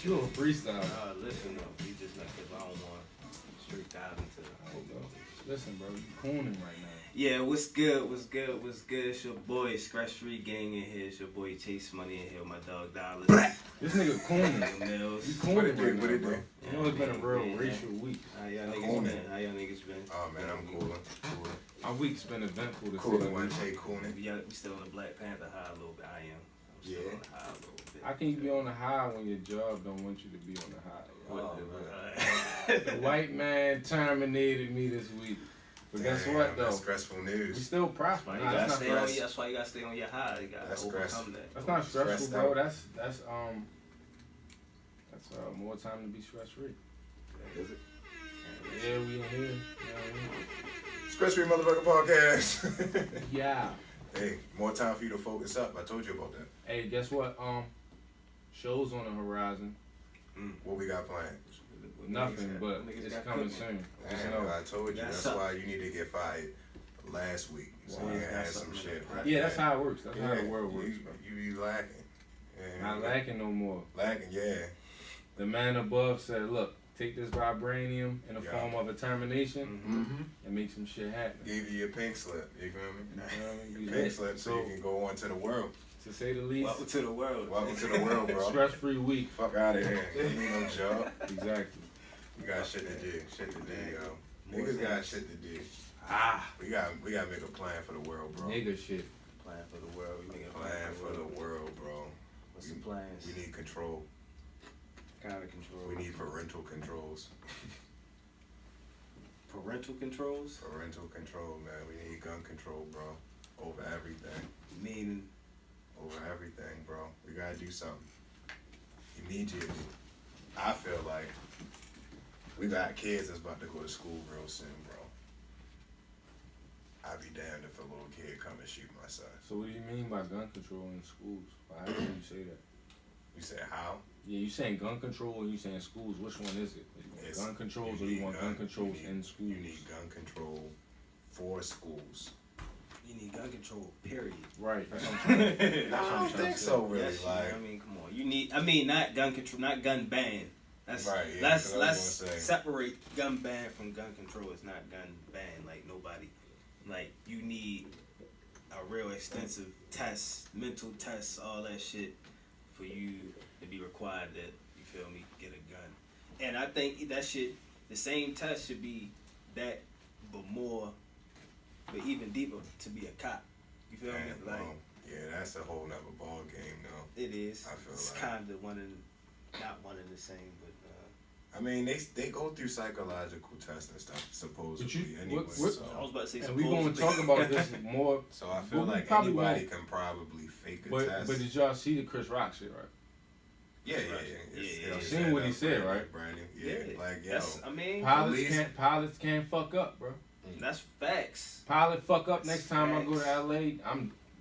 You a freestyle. Listen though, we just like, cause I don't want straight dive into Listen, bro, you cooning right now. Yeah, what's good? What's good? What's good? It's your boy ScressFree Gang in here. It's your boy Chase Money in here. My dog Dollars. This nigga cooning. Mills. You cooning right What now, it bro. do? You know it's been a real racial week. How y'all niggas been? How y'all niggas been? Oh man, I'm coolin'. Our week's been eventful to Coolin' say the one least. day, coolin'. We still on the Black Panther high a little bit. I am. I'm still on the high a little bit. How can you be on the high when your job don't want you to be on the high? Oh, The white man terminated me this week. But guess what though? That's stressful We news. still prosper. you Nah, gotta that's stay not on. stress. That's why you gotta stay on your high. You gotta That's overcome stress. that. That's not stressful, Stressed bro. out. That's more time to be stress free. Is it? Yeah, we in here. You know ScressFree motherfucking podcast. what I mean? Yeah. Hey, more time for you to focus up. I told you about that. Hey, guess what? Shows on the horizon. What we got planned? Nothing, but Niggas it's got coming cooking. soon. Just Damn, know. I told you. Got That's something. why you need to get fired last week. So Wow. you Got had some something shit. in the Yeah, that's how it works. That's how the world works, you, bro. You be lacking. Yeah, Not lacking no more. Lacking, yeah. The man above said, look, take this vibranium in the Yeah. form of a termination Mm-hmm. and make some shit happen. Give you your pink slip. You feel me? You know what I mean? Be Pink lit. slip so you can go on to the world. To say the least, Welcome to the world. Welcome to the world, bro. stress-free week. Fuck out of here. You need no job. Exactly. We got shit to do. Shit to do, yo. More Niggas got things. shit to do. Ah, We got to make a plan for the world, bro. nigga shit. Plan for the world. We make a Plan for the world, bro. What's some plans? We need control. Kind of control. We need parental controls. parental controls. Parental control, man. We need gun control, bro. Over everything. Meaning, Over everything, bro. We gotta do something immediately. I feel like we got kids that's about to go to school real soon, bro. I'd be damned if a little kid come and shoot my son. So what do you mean by gun control in schools? Why do you say that? You said how? Yeah, you saying gun control and you saying schools. Which one is it? It's- Gun controls or you you need want gun controls you in need- schools? You need gun control for schools. you need gun control. Period. Right. That's what I'm trying to I that's what I'm don't trying think to so, say. really. Yes, Like, I mean, come on. You need. I mean, not gun control, not gun ban. That's Right, yeah, let's 'cause I was let's gonna say. separate gun ban from gun control. It's not gun ban. Like nobody. Like you need a real extensive test, mental tests, all that shit, for you to be required that you feel me get a gun. And I think that shit, the same test should be that, but more, but even deeper to be a cop. You feel me? man, Like yeah, that's a whole nother ball game, though. it is. I feel It's like- kind of not one and the same, but. I mean, they go through psychological tests and stuff, supposedly, anyway. what- I was so, about to say And we're going to talk supposedly. about this more. so I feel Well, we like probably anybody won't. can probably fake a But test. did y'all see the Chris Rock shit, right? yeah. Yeah. Seen what he said, right? Brandon. Yeah, like yo, That's, I mean, Police- Pilots can't fuck up, bro. that's facts. Pilot fuck up That's next time I go to facts. LA.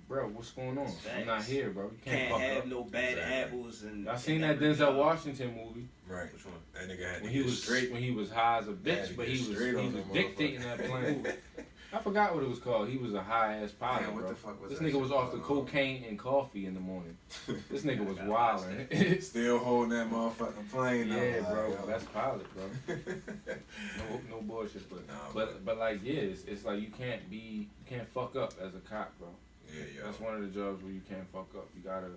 Bro, what's going on? That's I'm not facts. here, bro. You can't Can't fuck have up. no bad Exactly. apples and. I seen and that every Denzel job. Washington movie right. Which one? That nigga had to when he get was straight. when he was high as a Had bitch, to but get he was straight on was them dictating that plane. I forgot what it was called. He was a high ass pilot, Damn, what bro. the fuck was This that nigga shit was off the called? cocaine and coffee in the morning. This nigga was I gotta watch wilding. Still holding that motherfucking plane. Yeah, up, like, bro, yo. that's pilot, bro. No bullshit, but Nah, but like yeah, it's like you can't fuck up as a cop, bro. yeah, yo. That's one of the jobs where you can't fuck up. You gotta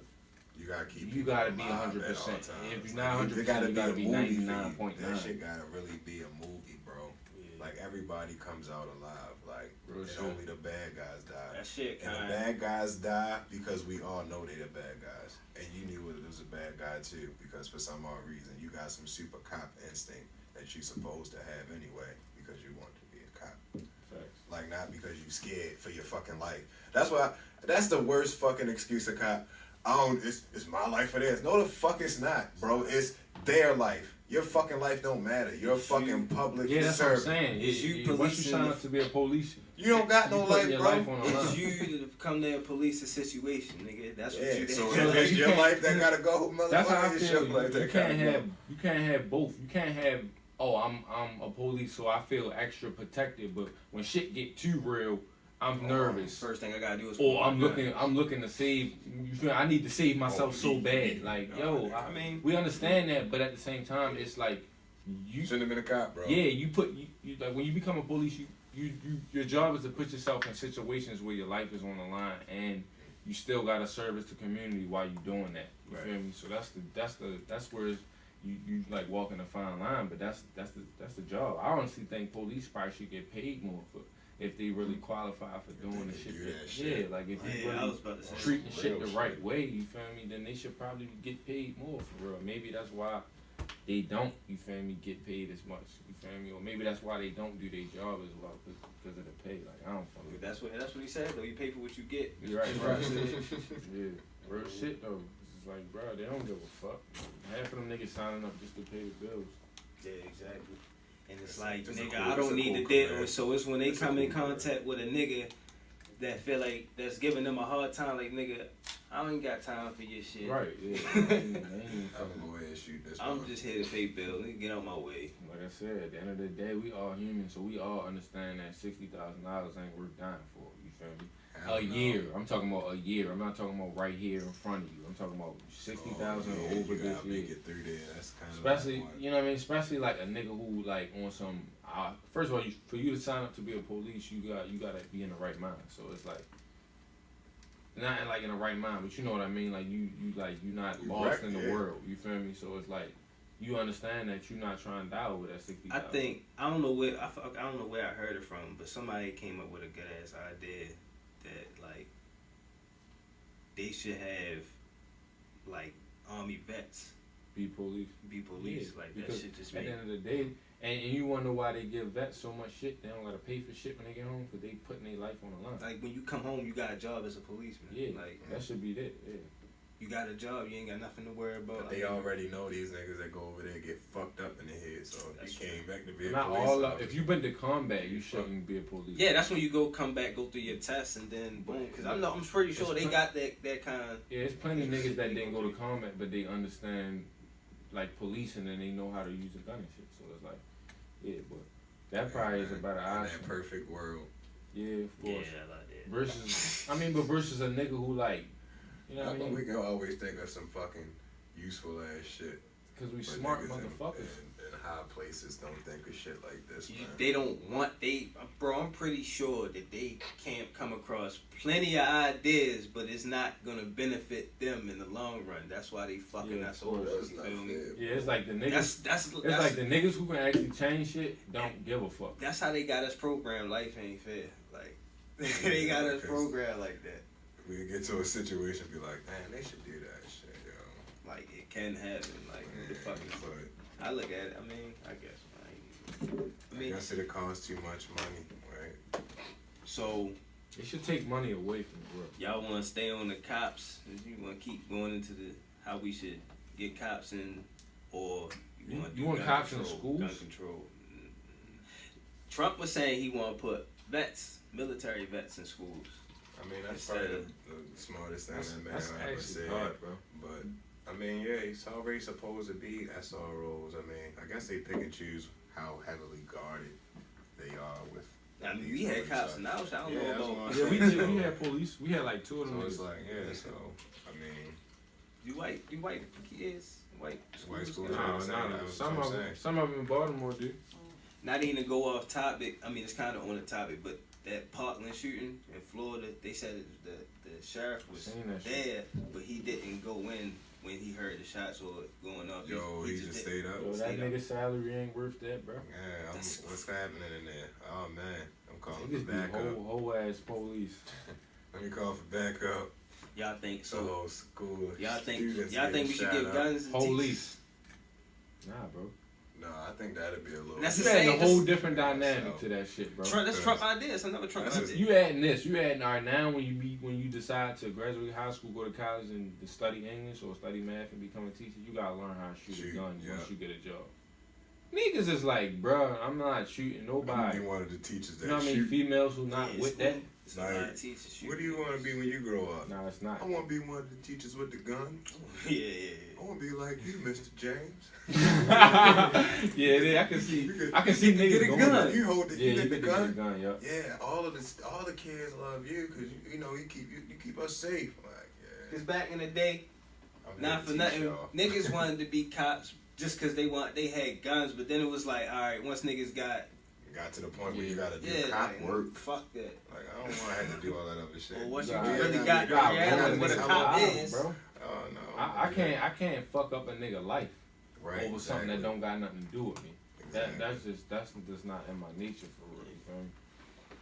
keep. you people gotta be alive 100%. at all times. If you're not Like, 100%, it gotta you gotta be a movie for you. 99.9. That shit gotta really be a movie, bro. Yeah. Like everybody comes out alive. Like Real and shit. only the bad guys die. That shit And the kind. bad guys die because we all know they the bad guys. And you knew it was a bad guy too, because for some odd reason you got some super cop instinct that you supposed to have anyway, because you want to be a cop. facts. Like not because you scared for your fucking life. That's the worst fucking excuse a cop. It's my life or theirs. No the fuck it's not, bro. It's their life. Your fucking life don't matter. You're a fucking public Yeah, that's what I'm servant. saying. Is you Once you policing sign the- up to be a police, You don't got no you putting life, your bro. life on the line. It's you to come there and police the situation, nigga. That's what Yeah, you. so So if it's you your can't- life that gotta go, That's how I motherfucker, it's feel. your life You that can't gotta have both. You can't have I'm a police, so I feel extra protected. But when shit get too real, I'm nervous. First thing I gotta do is. Or I'm looking to save. You feel? I need to save myself so bad. Like, yo, I mean, we understand that, but at the same time, it's like you shouldn't have been a cop, bro. Yeah, you like when you become a police, your job is to put yourself in situations where your life is on the line, and you still gotta service the community while you doing that. You feel me? So that's where you like walking a fine line, but that's the job. I honestly think police probably should get paid more if they really qualify for doing the shit. Yeah, like if you really treating shit the right way, you feel me? Then they should probably get paid more for real. Maybe that's why they don't, you feel me, get paid as much. You feel me? Or maybe that's why they don't do their job as well because of the pay. Like I don't fucking. That's what he said though. You pay for what you get. You're right, bro. Yeah, real shit though. It's like, bro, they don't give a fuck. Half of them niggas signing up just to pay the bills. Yeah, exactly. And it's like, nigga, I don't need to deal. So it's when they come in contact with a nigga that feel like that's giving them a hard time. Like, nigga, I don't even got time for your shit. Right. Yeah. I'm gonna go ahead and shoot this. I'm just here to pay bills. Nigga, get out my way. Like I said, at the end of the day, we all human, so we all understand that $60,000 ain't worth dying for. You feel me? A year. I'm talking about a year. I'm not talking about right here in front of you. I'm talking about 60,000 over this year. Get through there. That's kind of especially, you know what I mean? Especially like a nigga who like on some. First of all, for you to sign up to be a police, you gotta be in the right mind. So it's like not like in the right mind, but you know what I mean. Like you're not lost in the world. You feel me? So it's like you understand that you're not trying to die over that 60,000. I don't know where I heard it from, but somebody came up with a good ass idea. That like they should have like army vets be police. Yeah, like that shit just at the end of the day, and you wonder why they give vets so much shit. They don't gotta pay for shit when they get home because they putting their life on the line. Like when you come home, you got a job as a policeman. Yeah, like that should be that. Yeah. You got a job, you ain't got nothing to worry about. But they already know these niggas that go over there get fucked up in the head. So if you came back to be a not police all officer, if you've been to combat, you shouldn't be a police. Yeah, that's when you come back, go through your tests, and then boom. Because I'm pretty sure they got that kind of. Yeah, it's plenty of niggas that didn't go to combat, but they understand like policing and they know how to use a gun and shit. So it's like, yeah, but that probably is a better option. In that perfect world. Yeah, of course. Yeah, I like that. Versus a nigga who like. You know what I mean? We can always think of some fucking useful ass shit. Because we smart motherfuckers. In high places don't think of shit like this, man. They don't want, bro, I'm pretty sure that they can't come across plenty of ideas, but it's not going to benefit them in the long run. That's why they fucking us over. You feel me? Yeah, it's like the niggas. It's like the niggas who can actually change shit don't give a fuck. That's how they got us programmed. Life ain't fair. Like, they got us programmed like that. We get to a situation, be like, man, they should do that shit, yo. Like it can happen. Like the fuck is. I look at it. I guess it costs too much money, right? So they should take money away from the world. Y'all want to stay on the cops? You want to keep going into how we should get cops in, or you want cops in schools? Gun control. Trump was saying he want to put military vets in schools. I mean, that's probably the smartest thing that man ever said. Hard, bro. But, I mean, yeah, he's already supposed to be SROs. I mean, I guess they pick and choose how heavily guarded they are with. I mean, we had cops in our house. I don't know about. Yeah, we had police. We had like 2 of them. So it's like, yeah, so, I mean. Do white kids? White schools? No. Some of them in Baltimore do. Not even to go off topic. I mean, it's kind of on the topic, but that Parkland shooting in Florida, they said the sheriff was there, but he didn't go in when he heard the shots or going off. Yo, he just stayed up. Yo, that nigga's salary ain't worth that, bro. Yeah, what's happening in there? Oh man, I'm calling for backup. Whole ass police. Let me call for backup. Y'all think so? School. Y'all think we should give guns to police? Nah, bro. No, I think that'd be a little. That's a whole different dynamic to that shit, bro. That's Trump idea. It's another Trump idea. You adding this. You adding all right now when you decide to graduate high school, go to college, and to study English or study math and become a teacher. You gotta learn how to shoot a gun once you get a job. Niggas is like, bro, I'm not shooting nobody. You one of the teachers that you know what I mean? Females who not with that. It's a lot of teachers shoot. What do you want to be when you grow up? No, it's not. I want to be one of the teachers with the gun. Yeah. I want to be like you, Mr. James. I can see niggas get a gun. You hold the, Yeah, you get the can gun. get the gun, yup. Yeah, all the kids love you because you know you keep us safe. Like, yeah. Cause back in the day, I'm not here for to teach nothing, y'all. niggas wanted to be cops just cause they had guns, but then it was like, all right, once niggas got to the point where you gotta do cop like, work. Fuck that. Like I don't want to have to do all that other shit. Well, once you Nah, really you got got reality what a cop wild, is, bro. Oh no. I can't fuck up a nigga life Right, over something that don't got nothing to do with me. Exactly. That's just not in my nature for real. You feel me?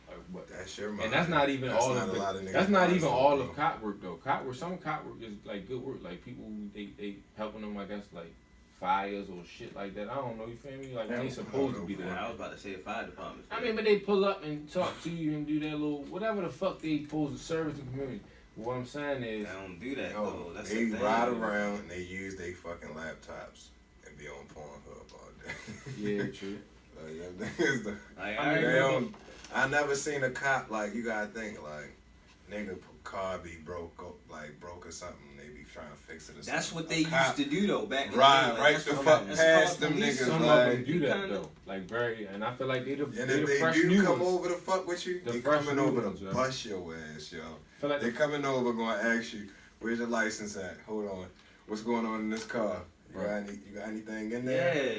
Like, but, That's your mind. and that's not even all of it. that's not even all of cop work though. Cop work, some cop work is like good work. Like people they helping them, I guess, like fires or shit like that. I don't know. You feel me? Like when they supposed to be there. I was about to say the fire department. I mean, but they pull up and talk to you and do their little whatever the fuck they supposed to service the community. What I'm saying is, I don't do that Yo, though. That's they the thing. ride around and they use their fucking laptops and be on Pornhub all day. yeah, true. Like, that is the, Like, I mean, they don't, I never seen a cop like you gotta think like nigga car be broke or something. They be trying to fix it or something. That's what they cop, used to do though back in the Right, day. right That's the what- fuck that's past called them police. niggas, Some like- of them do that kinda- though, like very, and I feel like they the And they if the they fresh do new come ones. over to fuck with you, The they fresh coming new over ones, to yo. bust your ass, yo. Feel like They coming over gonna ask you, where's your license at? Hold on. What's going on in this car? You got anything in Yeah, there?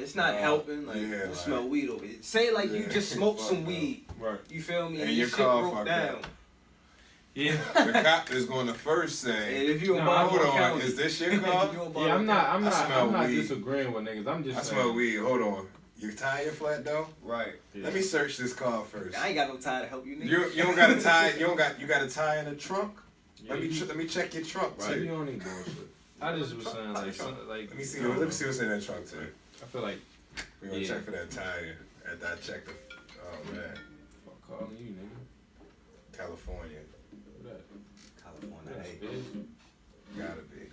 it's not helping. Like, yeah, you like- smell weed over here. Say like you Yeah, just smoked fuck some no. weed. right. You feel me? And your your shit car broke fucked down. up. Yeah. The cop is going to first And say, if you in Nah, Baltimore hold on, County, is this your if car? you in Yeah, Baltimore I'm smell not weed. disagreeing with niggas. I'm just I saying. smell weed. Hold on. Your tire flat though? Right. Yeah. Let me search this car first. I ain't got no time to help you niggas. You don't got a tie. You got a tie in the trunk. Yeah, Let me check your trunk Right, too. you don't need bullshit. I just was saying like Let me see what's in that trunk too. I feel like We gonna Yeah. check for that tire. After I check the. Oh man, fuck calling you, nigga. California. What that? California. That's Hey. big. Gotta be.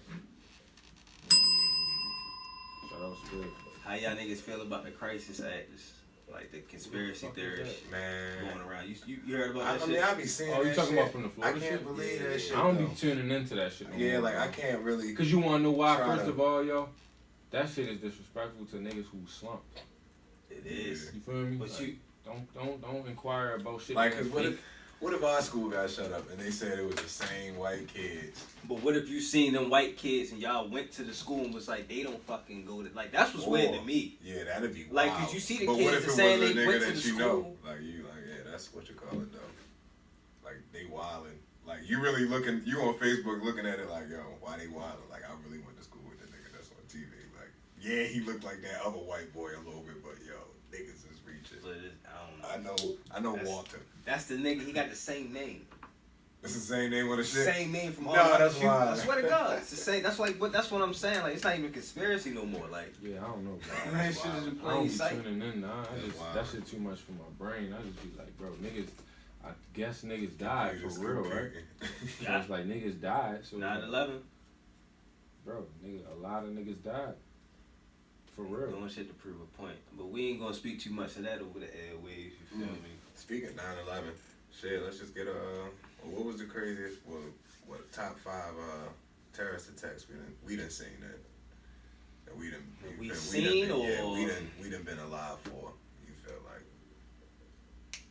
Shout out Spirit. How y'all niggas feel about the crisis actors? Like the conspiracy What the fuck is theorists Man. going around. You heard about I that mean, shit? I be seeing Oh, you that talking shit. about from the Florida I can't shit? believe Yeah. that shit. I don't though. be tuning into that shit no Yeah, more, like bro. I can't really. Cause you wanna know why? Try First to- of all, yo, that shit is disrespectful to niggas who slump. It is. You feel me? But Like, you, don't inquire about shit. Like, that's cause fake. what if our school got shut up and they said it was the same white kids? but what if you seen them white kids and y'all went to the school and was like, they don't fucking go to, like, that's what's weird to me. Yeah, that'd be Like, wild. cause you see the But kids what if that it saying was a they nigga went to that the you school. know? Like you, like yeah, that's what you call it though. Like they wildin'. Like you really looking, you on Facebook looking at it like, yo, why they wildin'? Like I really went to school with the nigga that's on TV. Like yeah, he looked like that other white boy a little bit, but yo, niggas is reaching. But I don't know. I know That's- Walter. That's the nigga. He got the same name. It's the same name on the shit. Same name from all No, the that's shooters. wild. I swear to God, it's the same. That's like what. That's what I'm saying. Like it's not even conspiracy no more. Like Yeah, I don't know, bro. that shit is in I don't plain be sight. tuning in. Nah, That's wild. that shit too much for my brain. I just be like, bro, niggas. I guess niggas died for Computers, real, right? computer. So it's like niggas died. So 9/11. bro, nigga, a lot of niggas died. For real. Doing shit to prove a point. But we ain't gonna speak too much of that over the airwaves. You feel me? Speaking of 9/11, shit, let's just get a. What was the craziest? Well, what top 5 terrorist attacks we didn't seen that we didn't. That we feel seen yeah, or- we didn't been alive for. You feel like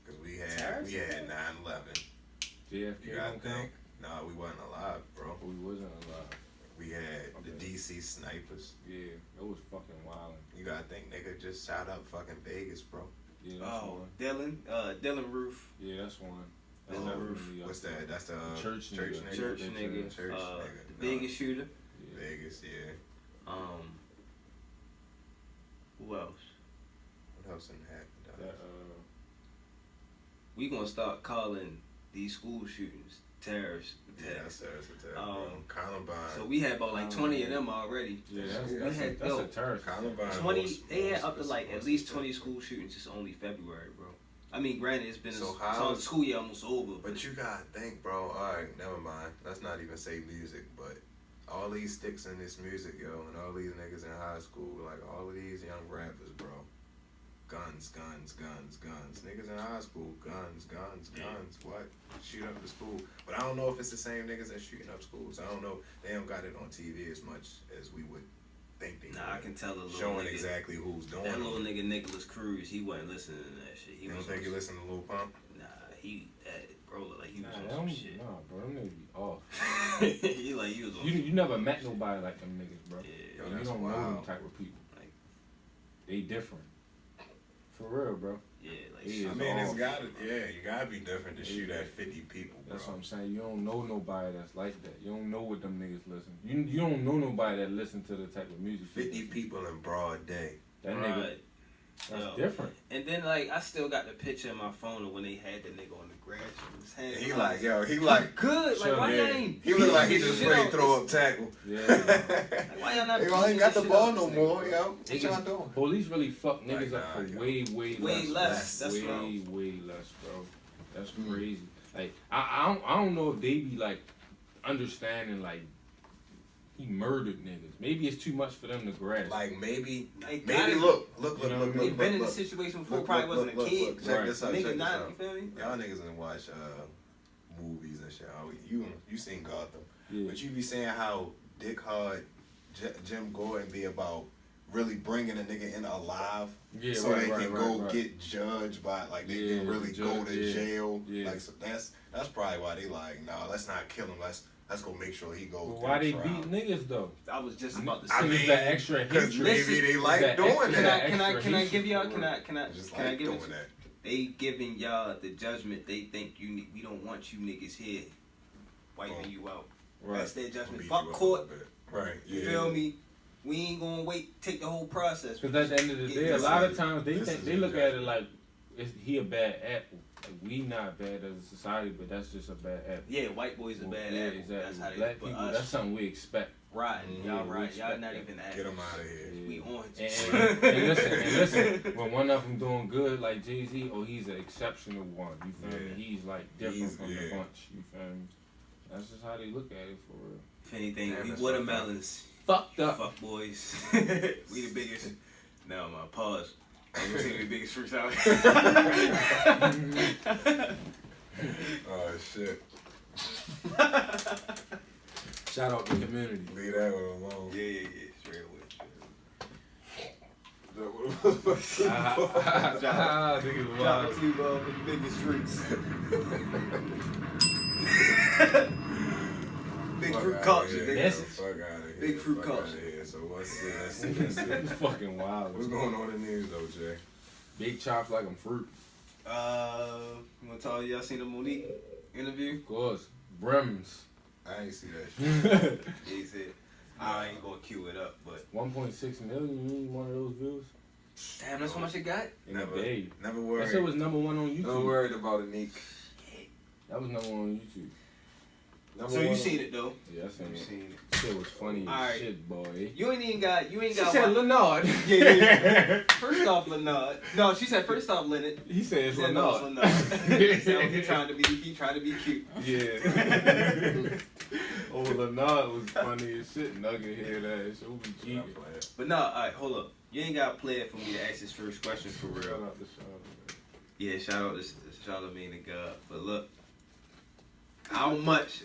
because we had Terrorist 9/11. JFK You gotta don't count. think. Nah, we wasn't alive, bro. We wasn't alive. We had the Okay. DC snipers. Yeah, it was fucking wild. You gotta think, nigga, just shot up fucking Vegas, bro. Yeah, that's Oh, one. Dylan Roof, Yeah, that's one. That's Oh, definitely What's up that? That's the Church church nigga. nigga. church Church nigga, Church nigga. the biggest shooter. there. Yeah. Vegas, yeah. Who else? What else didn't happen? That, dog? We gonna start calling these school shootings terrorist Yeah, attacks. that's a bro. Columbine. So we had about like 20 of them already. Yeah, We that's had- a yo, terrorist. Columbine. 20. They had up to like at least 20 school shootings just only February, bro. I mean, granted, it's been So it's how- on the school year almost over. But you gotta think, bro. Alright, never mind. Let's not even say music, but all these sticks in this music, yo, and all these niggas in high school, like all of these young rappers, bro, guns. Niggas in high school, guns. What? Shoot up the school. But I don't know if it's the same niggas that shooting up schools. I don't know. They don't got it on TV as much as we would think they would. Nah, I can tell a little showing nigga, exactly who's doing it. That little nigga Nicholas Cruz, he wasn't listening to that shit. You don't think he listened to Lil Pump? Nah, bro looked like he was Nah, on some shit. Nah, bro, them niggas be off. He like he was on You never met nobody like them niggas, bro. Yeah. Yo, You that's don't know wild. them type of people. Like, they different. For real, bro. yeah, like Yeah. shit. I mean, off. you gotta be different to shoot at 50 people, bro. That's what I'm saying. You don't know nobody that's like that. You don't know what them niggas listen. You don't know nobody that listen to the type of music. 50 people in broad day. That nigga, Right. that's Yo. different. And then like I still got the picture in my phone of when they had the nigga on the grass with his hands. He like, good. Like why y'all yeah. ain't? He look like he beating just shit ready out to throw this- up tackle. Yeah. Like, why y'all not? They ain't beating got the shit ball out no this more, nigga? yo. What y'all doing? Police really fuck niggas Like, up for nah, way Way less. That's way, wrong. way less, bro. That's crazy. Like I don't know if they be like understanding like he murdered niggas. Maybe it's too much for them to grasp. Like maybe They look. You know what I mean? They been in this situation before. Probably wasn't a kid. Check Right. this out. Nigga Check this not. out. You feel me? Y'all niggas didn't watch movies and shit. You seen Gotham, Yeah. but you be saying how Dick Hard, Jim Gordon be about really bringing a nigga in alive, Yeah, so right, they right, can right, go right. get judged by like they Yeah, can really the go judge, to yeah, jail. yeah. Like so that's probably why they like nah, let's not kill him. Let's go make sure he goes. But through why the they trial. beat niggas though? I was just about to I say. mean, It's that extra Because hatred. maybe they like that doing extra- that. Can I extra give y'all? hatred Can I Just can I like give doing it? that. They giving y'all the judgment. They think we don't want you niggas here, wiping you out. Right. That's their judgment. Beat Fuck you up a court. little bit. Right. You Yeah. feel me? We ain't gonna wait. Take the whole process. Because at the end of the day, a This lot of is- times this is they look at it exactly- like he a bad apple. Like, we not bad as a society, but that's just a bad apple. Yeah, white boys are bad. Yeah, apple. exactly. That's how they. Black but people, us, that's something we expect. right. Yeah, Y'all we right. Y'all expect not that. even Get asking. him out of here. We on And listen, when one of them doing good like Jay-Z, oh, he's an exceptional one. You feel Yeah. me? He's like different He's- from the yeah. bunch. You feel me? That's just how they look at it for real. If anything, Damn, we that's watermelons. Fucked up. Fuck boys. We the biggest. Now my pause. I'm gonna say the biggest freaks out. Oh shit. Shout out to the community. Leave that one alone. Yeah. Straight away. Niggas Shout wild. out to the biggest freaks. Big Fuck fruit outta culture, here. nigga. That's- Fuck out of here. Big fruit Fuck culture. outta here. So let's see. It's fucking wild. What's going on in the news though, Jay? Big chops like I'm fruit. You wanna tell y'all seen the Monique interview? Of course. Brims. I ain't see that shit. He said, I ain't gonna cue it up, but 1.6 million. You need one of those views damn, that's how much it got? in a day. Never That worried. shit was number one on YouTube. Never worried about it, Nick. That was number one on YouTube. Number So you one- seen it though? Yeah, I seen You it. seen it. Shit was funny as Alright. shit, boy. You ain't got. She said watch- Leonard. Yeah. First off, Leonard. No, she said first off, Leonard. He said it's She said, no, Leonard. it's Leonard. He said, he trying to be cute. Yeah. Oh, Leonard was funny as shit. Nugget hear that. Shit would be I cheating. play it. But no, alright, hold up. You ain't got to play it for me to ask this first question for Shout real. out to Charlotte. Yeah, shout out to Charlamagne the God. But look, how much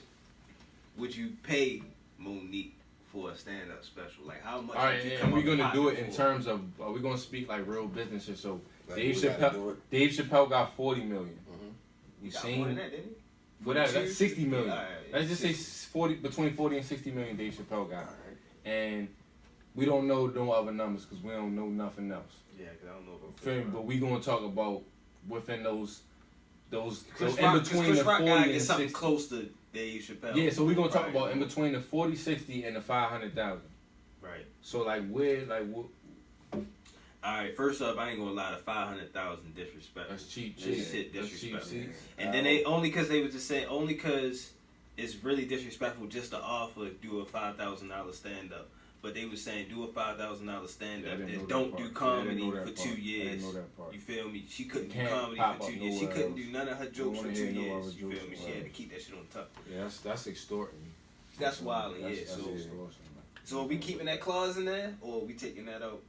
would you pay Monique for a stand-up special? Like, how much? All right, would you and come we're up gonna do it pocket in for? terms of. Are we gonna speak like real business here? So Like, Dave we gotta do Chappelle. it. Dave Chappelle got 40 million. Mhm. You He got more than seen? that, didn't he? Whatever. That's 60 million. Alright, Let's just say 40 between 40 and 60 million. Dave Chappelle got, Alright. and we don't know no other numbers because we don't know nothing else. Yeah, because I don't know if Feel me? But we gonna talk about within those Chris in Rock, between Chris the Rock 40 gotta and get something 60. close to Dave Chappelle. Yeah, so we're gonna talk Right. about in between the 40, 60 and the 500,000. Right. So like where like what? Alright, first up, I ain't gonna lie to 500,000 disrespect. That's cheap That shit. shit That's cheap disrespectful. seats. And then they they was just saying only because it's really disrespectful just to offer do a $5,000 stand up. But they was saying do a $5,000 stand Yeah, I up didn't know and that don't part. do Yeah, I comedy didn't know for that 2 part. I years. didn't know that part. You feel me? She couldn't do Can't comedy pop for 2 up years. She nowhere couldn't else. do none of her jokes for wanna 2 hear no years. other You feel jokes me? She about had to it. keep that shit on top. Yeah, that's extorting. That's wild, yeah. That's So extortion, man. so are we keeping that clause in there or are we taking that out?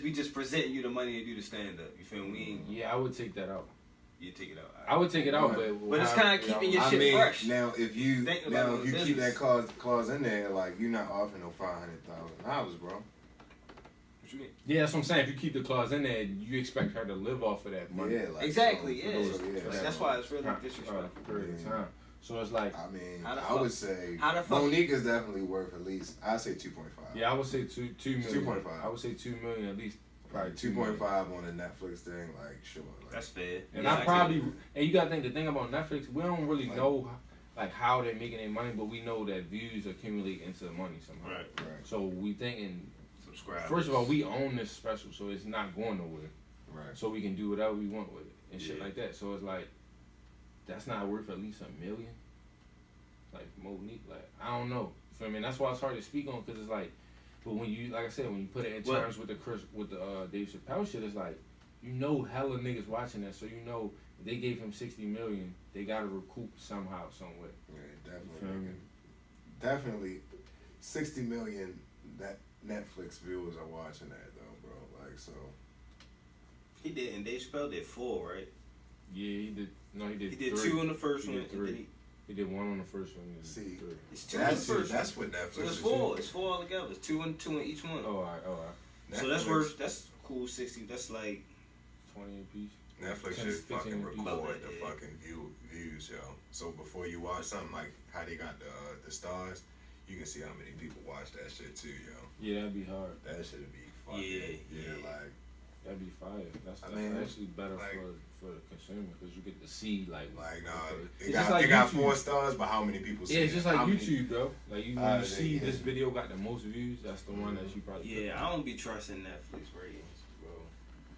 We just presenting you the money to do the stand up. You feel me? Yeah, I would take that out. You take it out. I would take it out, but it's kind of keeping your shit fresh. Now, if you keep that clause in there, like you're not offering no $500,000, bro. What you mean? Yeah, that's what I'm saying. If you keep the clause in there, you expect her to live off of that money. Yeah, like, exactly. So, that's why it's really disrespectful. Period of time. So it's like, I mean, I would say Monique is definitely worth at least. I say 2.5. Yeah, I would say 2 million. 2.5. I would say 2 million at least. Probably 2.5 on the Netflix thing, like sure. Like, that's fair. And and you gotta think the thing about Netflix, we don't really know like how they're making their money, but we know that views accumulate into the money somehow. Right. So we thinking, subscribe. First of all, we own this special, so it's not going nowhere. Right. So we can do whatever we want with it and shit like that. So it's like, that's not worth at least $1 million. Like Monique, like I don't know. You feel me? That's why it's hard to speak on, because it's like. But when you, like I said, when you put it in terms with the Dave Chappelle shit, it's like, you know, hella niggas watching that, so you know if they gave him $60 million, they gotta recoup somehow, somewhere. Yeah, definitely 60 million that Netflix viewers are watching that though, bro. Like so. He did, and Dave Chappelle did 4, right? Yeah, he did. No, he did. He did 3. 2 on the first one. And then he did 1 on the first one. And See, 3. It's 2 on the first. That's what Netflix. So it's 4. It's 4 altogether. It's 2 and each one. Oh, alright. So that's cool. 60. That's like 20 a piece. Netflix should fucking record the fucking views, yo. So before you watch something like how they got the stars, you can see how many people watch that shit too, yo. Yeah, that'd be hard. That should be fucking like. That'd be fire. That's actually better like, for the consumer, because you get to see like it got 4 stars, but how many people see it? Yeah, it's just like YouTube, bro. Like when you see this video got the most views, that's the one that you probably. Yeah, I don't be trusting Netflix ratings, bro.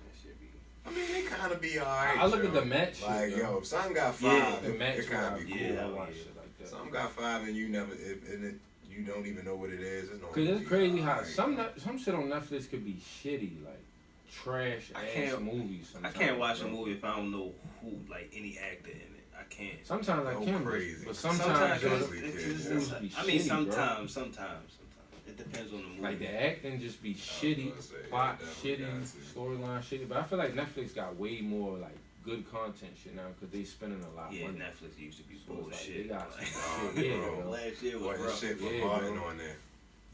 That shit be. I mean, they kind of be alright. I look at the match. Like shit, yo, if something got 5, the match it kind of be cool. I watch shit like that. Something got 5 and you never, you don't even know what it is. Cause it's crazy how some shit on Netflix could be shitty, like trash ass movies. Sometimes, I can't watch a movie if I don't know who, like any actor in it. I can't. Sometimes I can, but sometimes I mean, sometimes. It depends on the movie. Like the acting just be shitty, plot shitty, storyline shitty. But I feel like Netflix got way more like good content shit now, because they spending a lot of money. Yeah, Netflix used to be bullshit. Like, they got some shit. Last year was rough. Shit with Martin on there.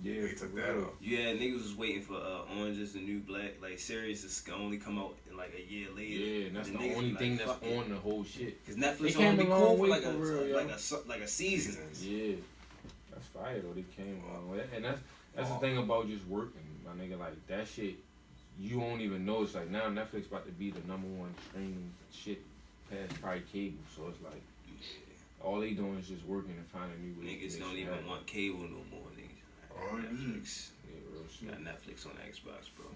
Yeah, they took that off. Yeah, niggas was waiting for Orange is the New Black. Like, Sirius is only come out in like a year later. Yeah, and that's the only thing that's on the whole shit. Cause Netflix only be cool for like a season. Yeah, that's fire though. They came a long way, and that's the thing about just working, my nigga. Like that shit, you won't even know. It's like now Netflix about to be the #1 streaming shit past probably cable. So it's like all they doing is just working and finding new ways. Niggas don't even want cable no more. Niggas. Netflix. Yeah, real shit. Got Netflix on Xbox, bro.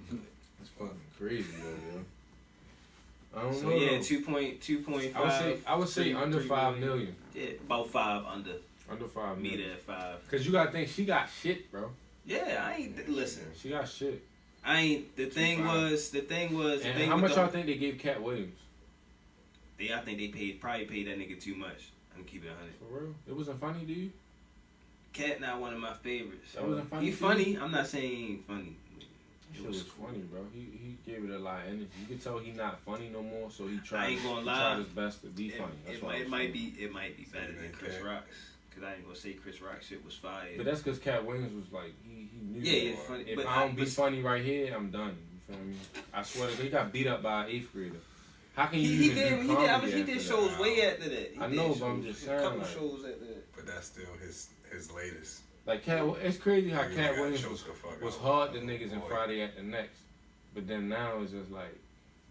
That's fucking crazy, yo. I don't so know. Yeah, 2.5. I would say under 5 million. Yeah, about 5 under. Under 5 million. Meet at 5. Cause you gotta think she got shit, bro. Yeah, I ain't listen. She got shit. I ain't. The thing was. And how much y'all think they gave Cat Williams? I think they probably paid that nigga too much. I'm keeping it 100. For real? It wasn't funny to you? Cat not one of my favorites. That wasn't funny. He funny. I'm not saying he ain't funny. It was funny, bro. He gave it a lot of energy. You could tell he not funny no more, so he I tried. ain't gonna he lie. tried his best to be funny. It might be better than Chris Rock's. Cause I ain't gonna say Chris Rock shit was fire. But that's cause Cat Williams was like he knew. Yeah, funny. If I don't be funny right here, I'm done. You feel me? I swear to God, he got beat up by an 8th grader. How can you even do comedy he did shows way after that. I know, but I'm just saying. A couple shows after that. But that's still his latest. Like it's crazy how Cat Williams was hard to niggas in Friday at the Next, but then now it's just like,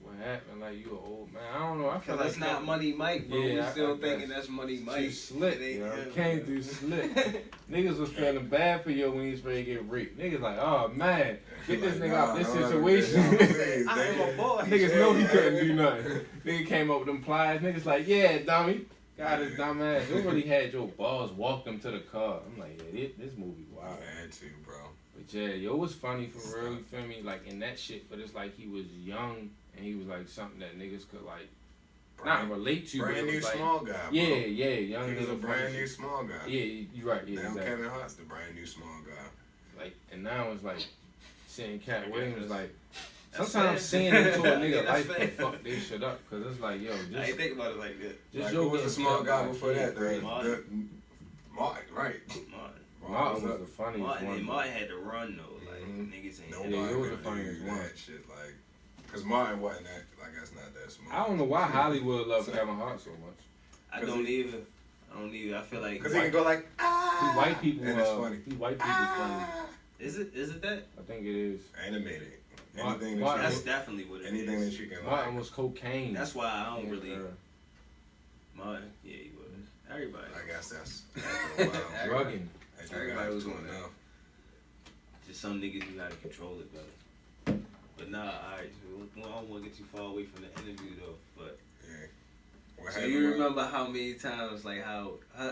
what happened? Like you an old man. I don't know. I feel like that's not Money Mike, bro. Yeah, we still thinking that's Money Mike. Too slick, yo. Came through slick. Niggas was feeling bad for your wings for they get raped. Niggas like, oh man, get this nigga out this situation. I am a boy. Niggas know he couldn't do nothing. Nigga came up with them pliers. Niggas like, yeah, dummy. Got his dumb ass. You really had your balls walk them to the car. I'm like, yeah, this movie wild. I had to, bro. But yeah, yo, it was funny for real. You feel me? Like in that shit, but it's like he was young and he was like something that niggas could like not relate to. Brand new like, small guy. Bro. Yeah, young. He was a brand new small guy. Yeah, you're right. Yeah, now exactly. Kevin Hart's the brand new small guy. Like, and now it's like Seeing Cat Williams, like, That's sometimes fair. seeing into a nigga That's life fair. can fuck they shit up. Cause it's like, yo, I ain't just, think about it like that. just Like, yo who was getting the small beat guy up by before a that? kid. Martin, right? Martin was the funniest one. Martin had to run though. Like niggas ain't. Nobody Yeah, he was the could funniest do one. that shit. Like, cause Martin wasn't that. I guess not that smart. I don't know why Hollywood loves Kevin Hart so much. I don't either. I feel like. Cause he can go like He white people. And it's funny. He white people funny. Is it that? I think it is. animated. Martin- Anything Martin- that That's you, definitely what it anything is. that you can Martin like. was cocaine. That's why I don't really. Yeah. Martin, yeah, he was. Everybody. I guess that's after a while. Drugging. Everybody was doing on that. enough. Just some niggas you gotta control it better. But nah, alright. So I don't want to get too far away from the interview though. But Yeah. What so happened you was- remember how many times like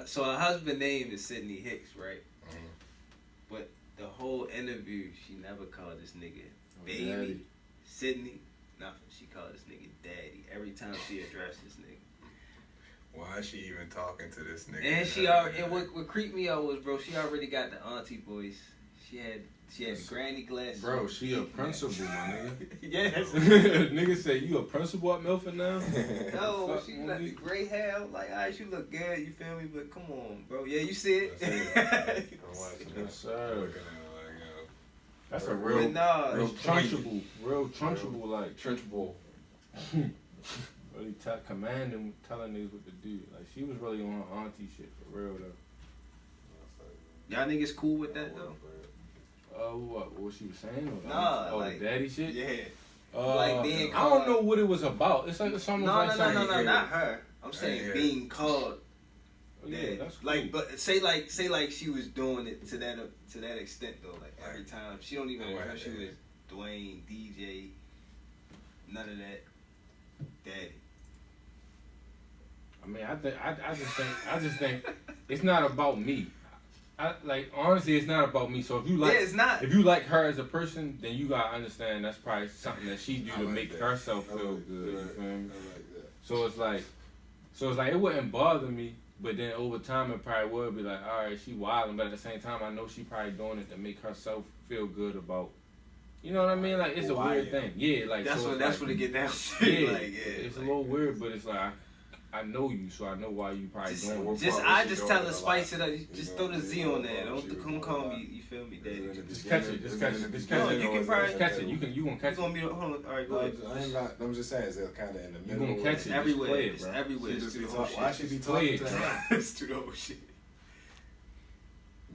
so her husband name is Sydney Hicks, right? Mhm. But the whole interview she never called this nigga baby. Daddy. Sydney, nothing. She called this nigga daddy every time she addressed this nigga. Why is she even talking to this nigga? And she already, and what creeped me out was, bro, she already got the auntie voice. She had the granny glasses. Bro, she a principal, my nigga. Yes. Nigga say you a principal at Milford now? No, Fuck, she homie. got the gray hair. I'm like, alright, she look good. You feel me? But come on, bro. Yeah, you see it. I see it. I'm watching Yes, that. sir. Looking at it like, yo. That's a But real, nah, real pointy. trunchable, real trunchable, like Trenchable. really commanding, telling niggas what to do. Like she was really on her auntie shit for real though. y'all niggas cool with that though? What she was saying? Or Nah, oh, like the daddy shit. Yeah. Like being I don't know what it was about. It's like it's almost No, like no, something. no, not her. I'm I saying hear being called. Oh, yeah, Daddy. that's cool. Like, but say like she was doing it to that extent though. Like every time she don't even Right, address you yeah. as Dwayne, DJ, none of that. Daddy. I mean, I just think it's not about me. Honestly, it's not about me. So if you like, Yeah, it's not. if you like her as a person, then you gotta understand that's probably something that she do I to like make that. herself I feel like good. that. You feel me? I like that. So it's like it wouldn't bother me, but then over time it probably would be like, all right, she wilding, but at the same time I know she probably doing it to make herself feel good about. You know what I mean? Like it's a Who I weird am. thing. Yeah, like That's so what it's like, it get down to. Yeah, Like, yeah, it's like, a little weird, but it's like I know you, so I know why you probably Just, doing it. just Probably I she just doing tell it her a spice it lot. up. Just throw the Z on there. She was Don't doing call a lot. me. You feel me, daddy? Just catch it. Just catch it. Just catch No, it. you can probably Just catch it. You gonna You catch it. gonna be hold on. All right, go No, ahead. I ain't got. I'm just saying, it's kind of in the You middle. gonna catch It's it. everywhere. play it, It's bro. everywhere. She It's just through be the whole talking. Why shit. she be Play talking it, to bro. him? It's through the whole shit.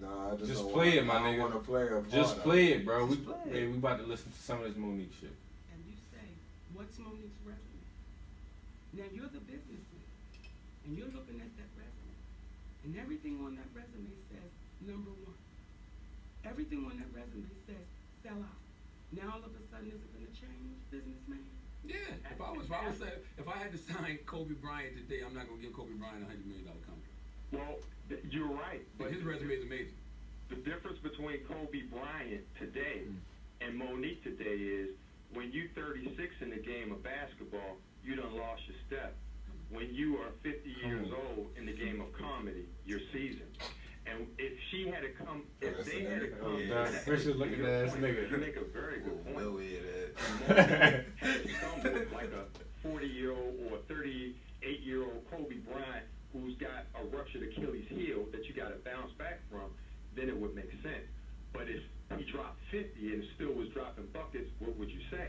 No, I just Just don't play wanna, it, my I don't nigga. want to play a part Just of play it, bro. Just play it. We about to listen to some of this Monique shit. And you say, what's Monique's resume? Now you're the businessman, and you're looking at that resume, and everything on that resume says number one. Everything on that resume says sell out. Now all of a sudden, is it going to change, businessman? Yeah, if I had to sign Kobe Bryant today, I'm not gonna give Kobe Bryant $100 million contract. Well, you're right. But his resume is amazing. The difference between Kobe Bryant today and Monique today is when you 36 in the game of basketball, you done lost your step. When you are 50 years old in the game of comedy, you're seasoned. And if she had to come, if That's they a had to nigga. come, Oh, that's Richard looking your ass point, nigga. You make a very good point. No way that. Had to come with like a 40-year-old or a 38-year-old Kobe Bryant who's got a ruptured Achilles heel that you got to bounce back from, then it would make sense. But if he dropped 50 and still was dropping buckets, what would you say?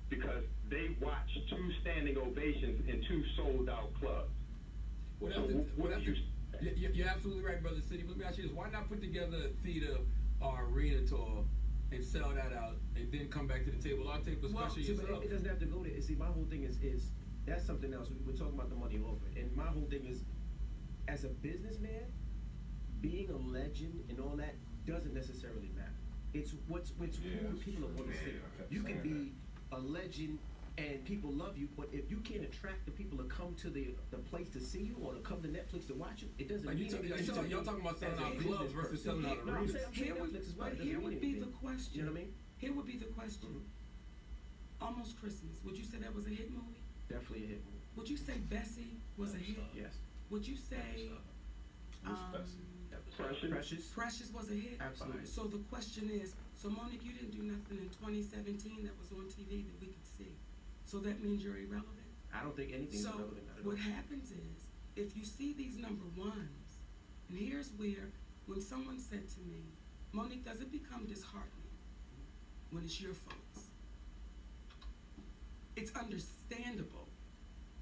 Because they watched 2 standing ovations in 2 sold-out clubs. What So else? what would you say? You're absolutely right, Brother City. But let me ask you this: why not put together a theater or arena tour and sell that out, and then come back to the table? I'll take Well, discussion See, but yourself. it doesn't have to go there. See, my whole thing is that's something else. We're talking about the money over, and my whole thing is, as a businessman, being a legend and all that doesn't necessarily matter. It's what's Yeah, who that's people true. want to see. Yeah, I kept You can saying be a legend and people love you, but if you can't attract the people to come to the place to see you or to come to Netflix to watch you, it doesn't Like mean anything. y'all talking about selling As a out clubs business versus person. selling out No, I'm arenas. saying Here would, Netflix is but fine. It here doesn't would mean be the anything. question. You know what I mean? Here would be the question. Almost Christmas. Would you say that was a hit movie? Definitely a hit movie. Would you say Bessie was a hit? Yes. Would you say Who's Bessie? Precious was a hit. Absolutely. So the question is, so Monique, you didn't do nothing in 2017 that was on TV that we could see. So that means you're irrelevant. I don't think anything's So relevant at all. what happens is, if you see these number ones, and here's where, when someone said to me, Monique, does it become disheartening when it's your folks? It's understandable.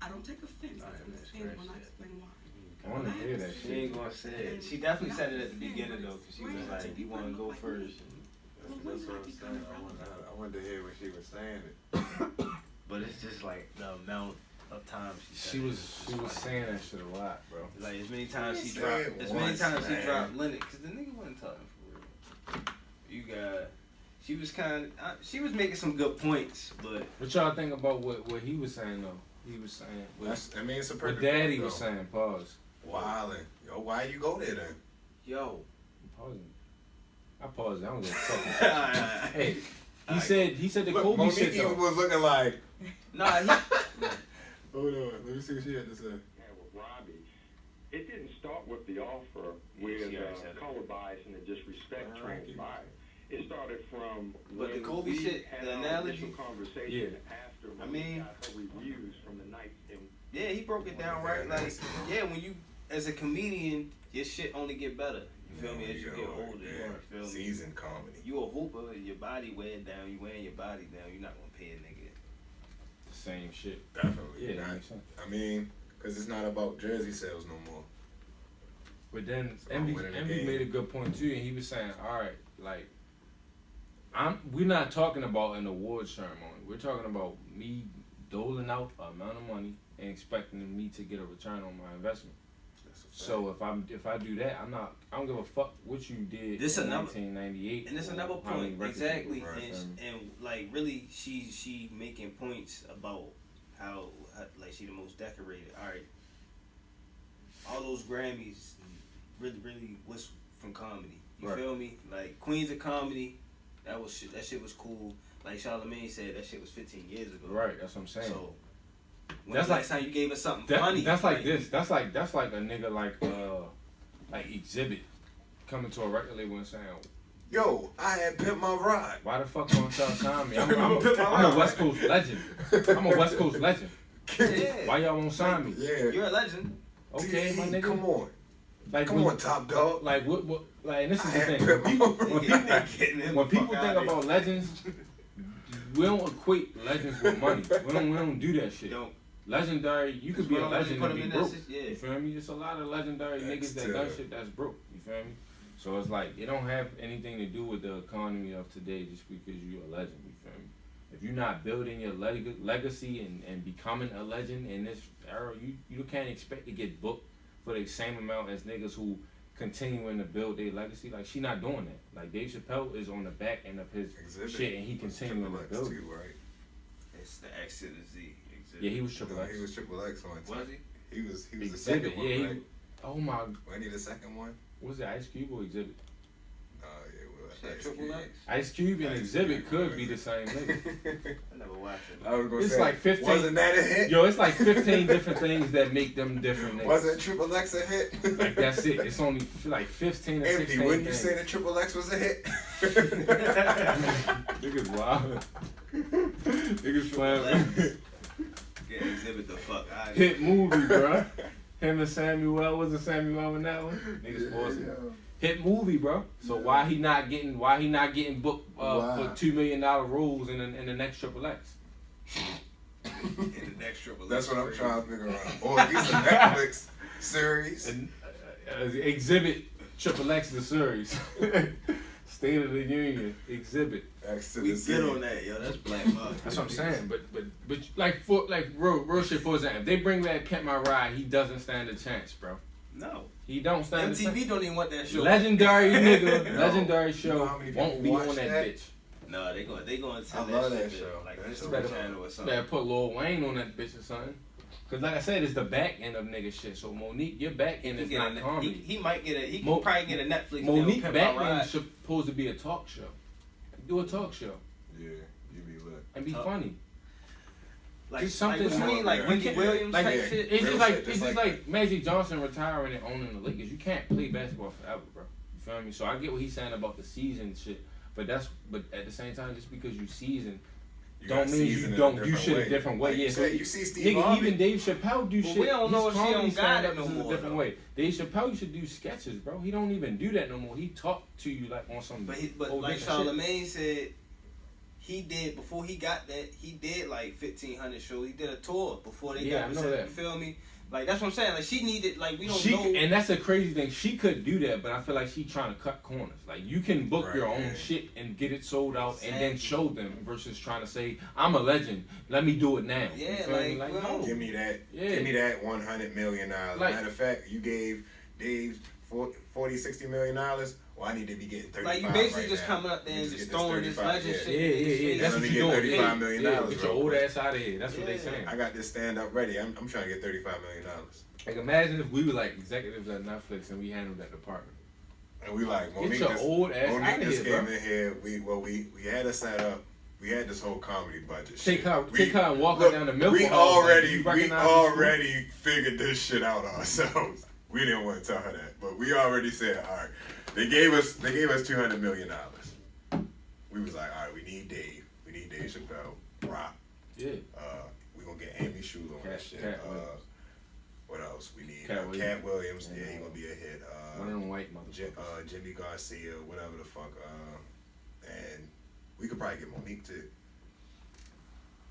I don't take offense. It's understandable, and I explain why. I want to hear that She shit. ain't gonna say it. She definitely said it at the beginning though, cause she was like, "You want to go first?" That's what I'm saying. I wanted to hear when she was saying it. But it's just like the amount of times She was saying that shit a lot, bro. like as many times she Say dropped, it as many once, times she man. dropped Linux, cause the nigga wasn't talking for real. You got, she was she was making some good points, but What y'all think about what he was saying though? He was saying It's a what perfect Daddy point, was though. saying. Pause. Wildin'. Yo, why you go there then? yo, Pause. I paused. I don't give a fuck. Hey, he said the Look, Kobe Monique shit even though. was looking like, nah, he, hold on, let me see what she had to say. And with Robbie, it didn't start with the offer with she already said it. color bias and the disrespect Alright. transpired. It started from But the when Kobe we shit, had the our analogy- initial conversation Yeah. after I when mean- we got her reviews from the night. And yeah, he broke it down right. Like, yeah, when you as a comedian, your shit only get better. You feel me? As you get older, you feel me? Seasoned comedy. You a hooper, your body weighed down, you weighing your body down, you're not gonna pay a nigga. The same shit. Definitely. Yeah, that not. makes sense. I mean, because it's not about jersey sales no more. But then I'm winning the Envy game. made a good point too, and he was saying, all right, like, we're not talking about an award ceremony. We're talking about me doling out an amount of money and expecting me to get a return on my investment. That's a fact. So if I do that, I don't give a fuck what you did This in another- 1998. And it's or another how many point, records exactly. you wrote. And like really, she making points about how like she the most decorated. All right, all those Grammys really was from comedy. You Right. feel me? Like Queens of Comedy, that shit was cool. Like Charlamagne said, that shit was 15 years ago. Right, that's what I'm saying. So when That's the like- last time you gave us something funny? That's like this. That's like a nigga like Exhibit coming to a record label and saying, Yo, I had Pimp My Ride. why the fuck don't y'all sign me? I'm Pimp my a ride. West Coast legend. I'm a West Coast legend. Yeah. Why y'all won't sign me? Yeah. You're a legend. Okay, my nigga. Come on. Like, Come on, Top Dog. Like what? Like, and this is I the had thing. Pimp When My people, Ride. when people think about legends, we don't equate legends with money. We don't do that shit. Don't. Legendary, you could be a Well, legend put and them be in broke. that shit, yeah. You feel me? It's a lot of legendary niggas that done shit that's broke. You feel me? So it's like it don't have anything to do with the economy of today just because you're a legend. You feel me? If you're not building your legacy and becoming a legend in this era, you can't expect to get booked for the same amount as niggas who continuing to build their legacy. Like she not doing that. Like Dave Chappelle is on the back end of his Exhibit shit and he was continuing to Triple X build. too, right? It's the X to the Z. Exhibit. Yeah, he was Triple No, X. he was Triple X on time. Was he? He was the Exhibit, second one, yeah. right? Oh my, Wasn't he the second one? was it Ice Cube or Exhibit? Yeah, well, Shit, Ice Triple Cube. X? Ice Cube and Ice Exhibit Cube, could be the same nigga. I never watched it. I was gonna It's say, like 15 Wasn't that a hit? Yo, it's like 15 different things that make them different niggas. Wasn't Triple X a hit? Like that's it. It's only like 15 or 16 Empty. Wouldn't you things. say that Triple X was a hit? Niggas wild. Niggas playing. Get Exhibit the fuck out of Hit movie, bruh. Him and Samuel. Was it Samuel in that one? Niggas forcing. Hit movie, bro. So why he not getting booked Wow. for $2 million roles in the next Triple X? in the next Triple X. That's what I'm trying to figure out. Or at least a Netflix series. And Exhibit Triple X the series. State of the Union Exhibit. X to We the Z. good on that, yo. That's black market. That's what I'm saying. But like real shit. For example, if they bring back Pimp My Ride, he doesn't stand a chance, bro. No. He don't stand a chance. MTV don't even want that show. Legendary nigga, No. legendary You show know how many people won't be on watch that that? bitch. No, they going to send I that love shit that to, show. like That Discovery show Better, Channel or something. better put Lil Wayne on that bitch or something. Cause like I said, it's the back end of nigga shit. So Monique, your back end is not comedy. He might get he Mo- can probably get a Netflix deal. Monique Pimp back My end Ride. supposed to be a talk show. Do a talk show Yeah, you be lit. and be Talk. funny. Like, just something. what you mean, like Yeah. Wendy can't- Williams like, type yeah. shit? It's Real just like shit, it's just just like like Magic Johnson retiring and owning the Lakers. You can't play basketball forever, bro. You feel me? So I get what he's saying about the season shit, but at the same time, just because you season, You don't gotta mean season you it don't a do different shit way. a different way. Like Yeah, you so said, you see Steve nigga, Harvey. even Dave Chappelle do Well, shit. we don't know his if she comedy don't got it stand-ups no is a more, different though. way. Dave Chappelle used to do sketches, bro. He don't even do that no more. He talk to you like on some. But old like different shit. Charlamagne said, he did before he got that. He did like 1,500 shows. He did a tour before they Yeah, got I know reception. that. You feel me? Like that's what I'm saying. Like she needed. Like we don't She know. and that's a crazy thing. She could do that, but I feel like she trying to cut corners. Like you can book Right, your own yeah. shit and get it sold out, and then Exactly. show them versus trying to say I'm a legend. Let me do it now. You Yeah, feel me? like, Like well, no. Give me that. Yeah. Give me that $100 million. Like- Matter of fact, you gave Dave $40-60 million. Well, I need to be getting 35. Like you basically right just now. coming up there You and just get throwing this 35, legend yeah. shit. Yeah, in his yeah, face. yeah. That's Let what me you get doing. $35 million Yeah, get your real old quick. ass out of here. That's what they Yeah. saying. I got this stand up ready. I'm trying to get $35 million. Like imagine if we were like executives at Netflix and we handled that department. And we like, Get your old ass Monique out of just here, came bro. in here. We had a setup. We had this whole comedy budget. Take shit. her and walk her Look, down the middle. We hall, like, you already recognize this figured this shit out ourselves. We didn't want to tell her that, but we already said, all right. They gave us $200 million. We was like, all right, we need Dave Chappelle, Rock. Yeah. We gonna get Amy Schuler on that shit. Cat Williams. What else? We need Cat Cat Williams. And, Yeah, he gonna be a hit. One of them white motherfuckers. Jimmy Garcia, whatever the fuck. And we could probably get Monique too.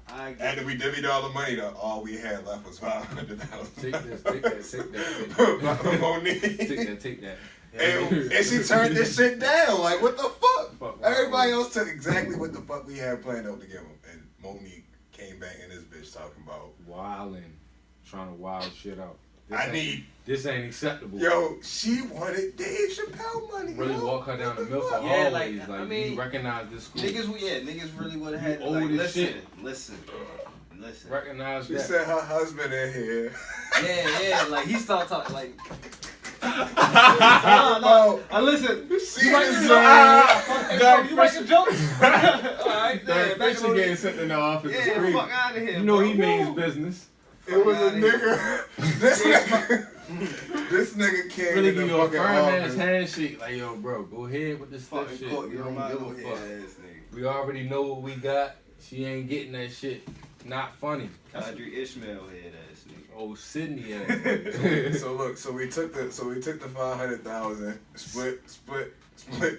I get After we divvied all the money, though, all we had left was $500,000. Take this, take that, take that. For Monique. Take that. And she turned this shit down. Like, what the fuck? Fuck, Everybody else took exactly what the fuck we had planned out to give them. And Monique came back in this bitch talking about, Wildin', trying to wild shit out. This ain't acceptable. Yo, she wanted Dave Chappelle money. Really yo. walk her down the What middle for fuck? Yeah, always. like, Like, I mean, you recognize this school. niggas really would have had to, You like, old as listen, shit. listen. Recognize She that. said her husband in here. Yeah, like he started talking like. Oh, Listen. she You write is your Doug you write your jokes? Alright, Doug back Fisher getting sent in the office. is yeah, crazy. fuck out of here. You know bro. he means business. It was a Fuck outta nigga. This nigga came Really in the give you a fucking firm ass office. handshake. Like, yo, bro, go ahead with this stuff Fucking shit. caught We you don't on give my a head, fuck. ass nigga. We already know what we got. She ain't getting that shit. Not funny. That's Audrey Ishmael head ass nigga. old Sydney ass. So look, so we took the 500,000, split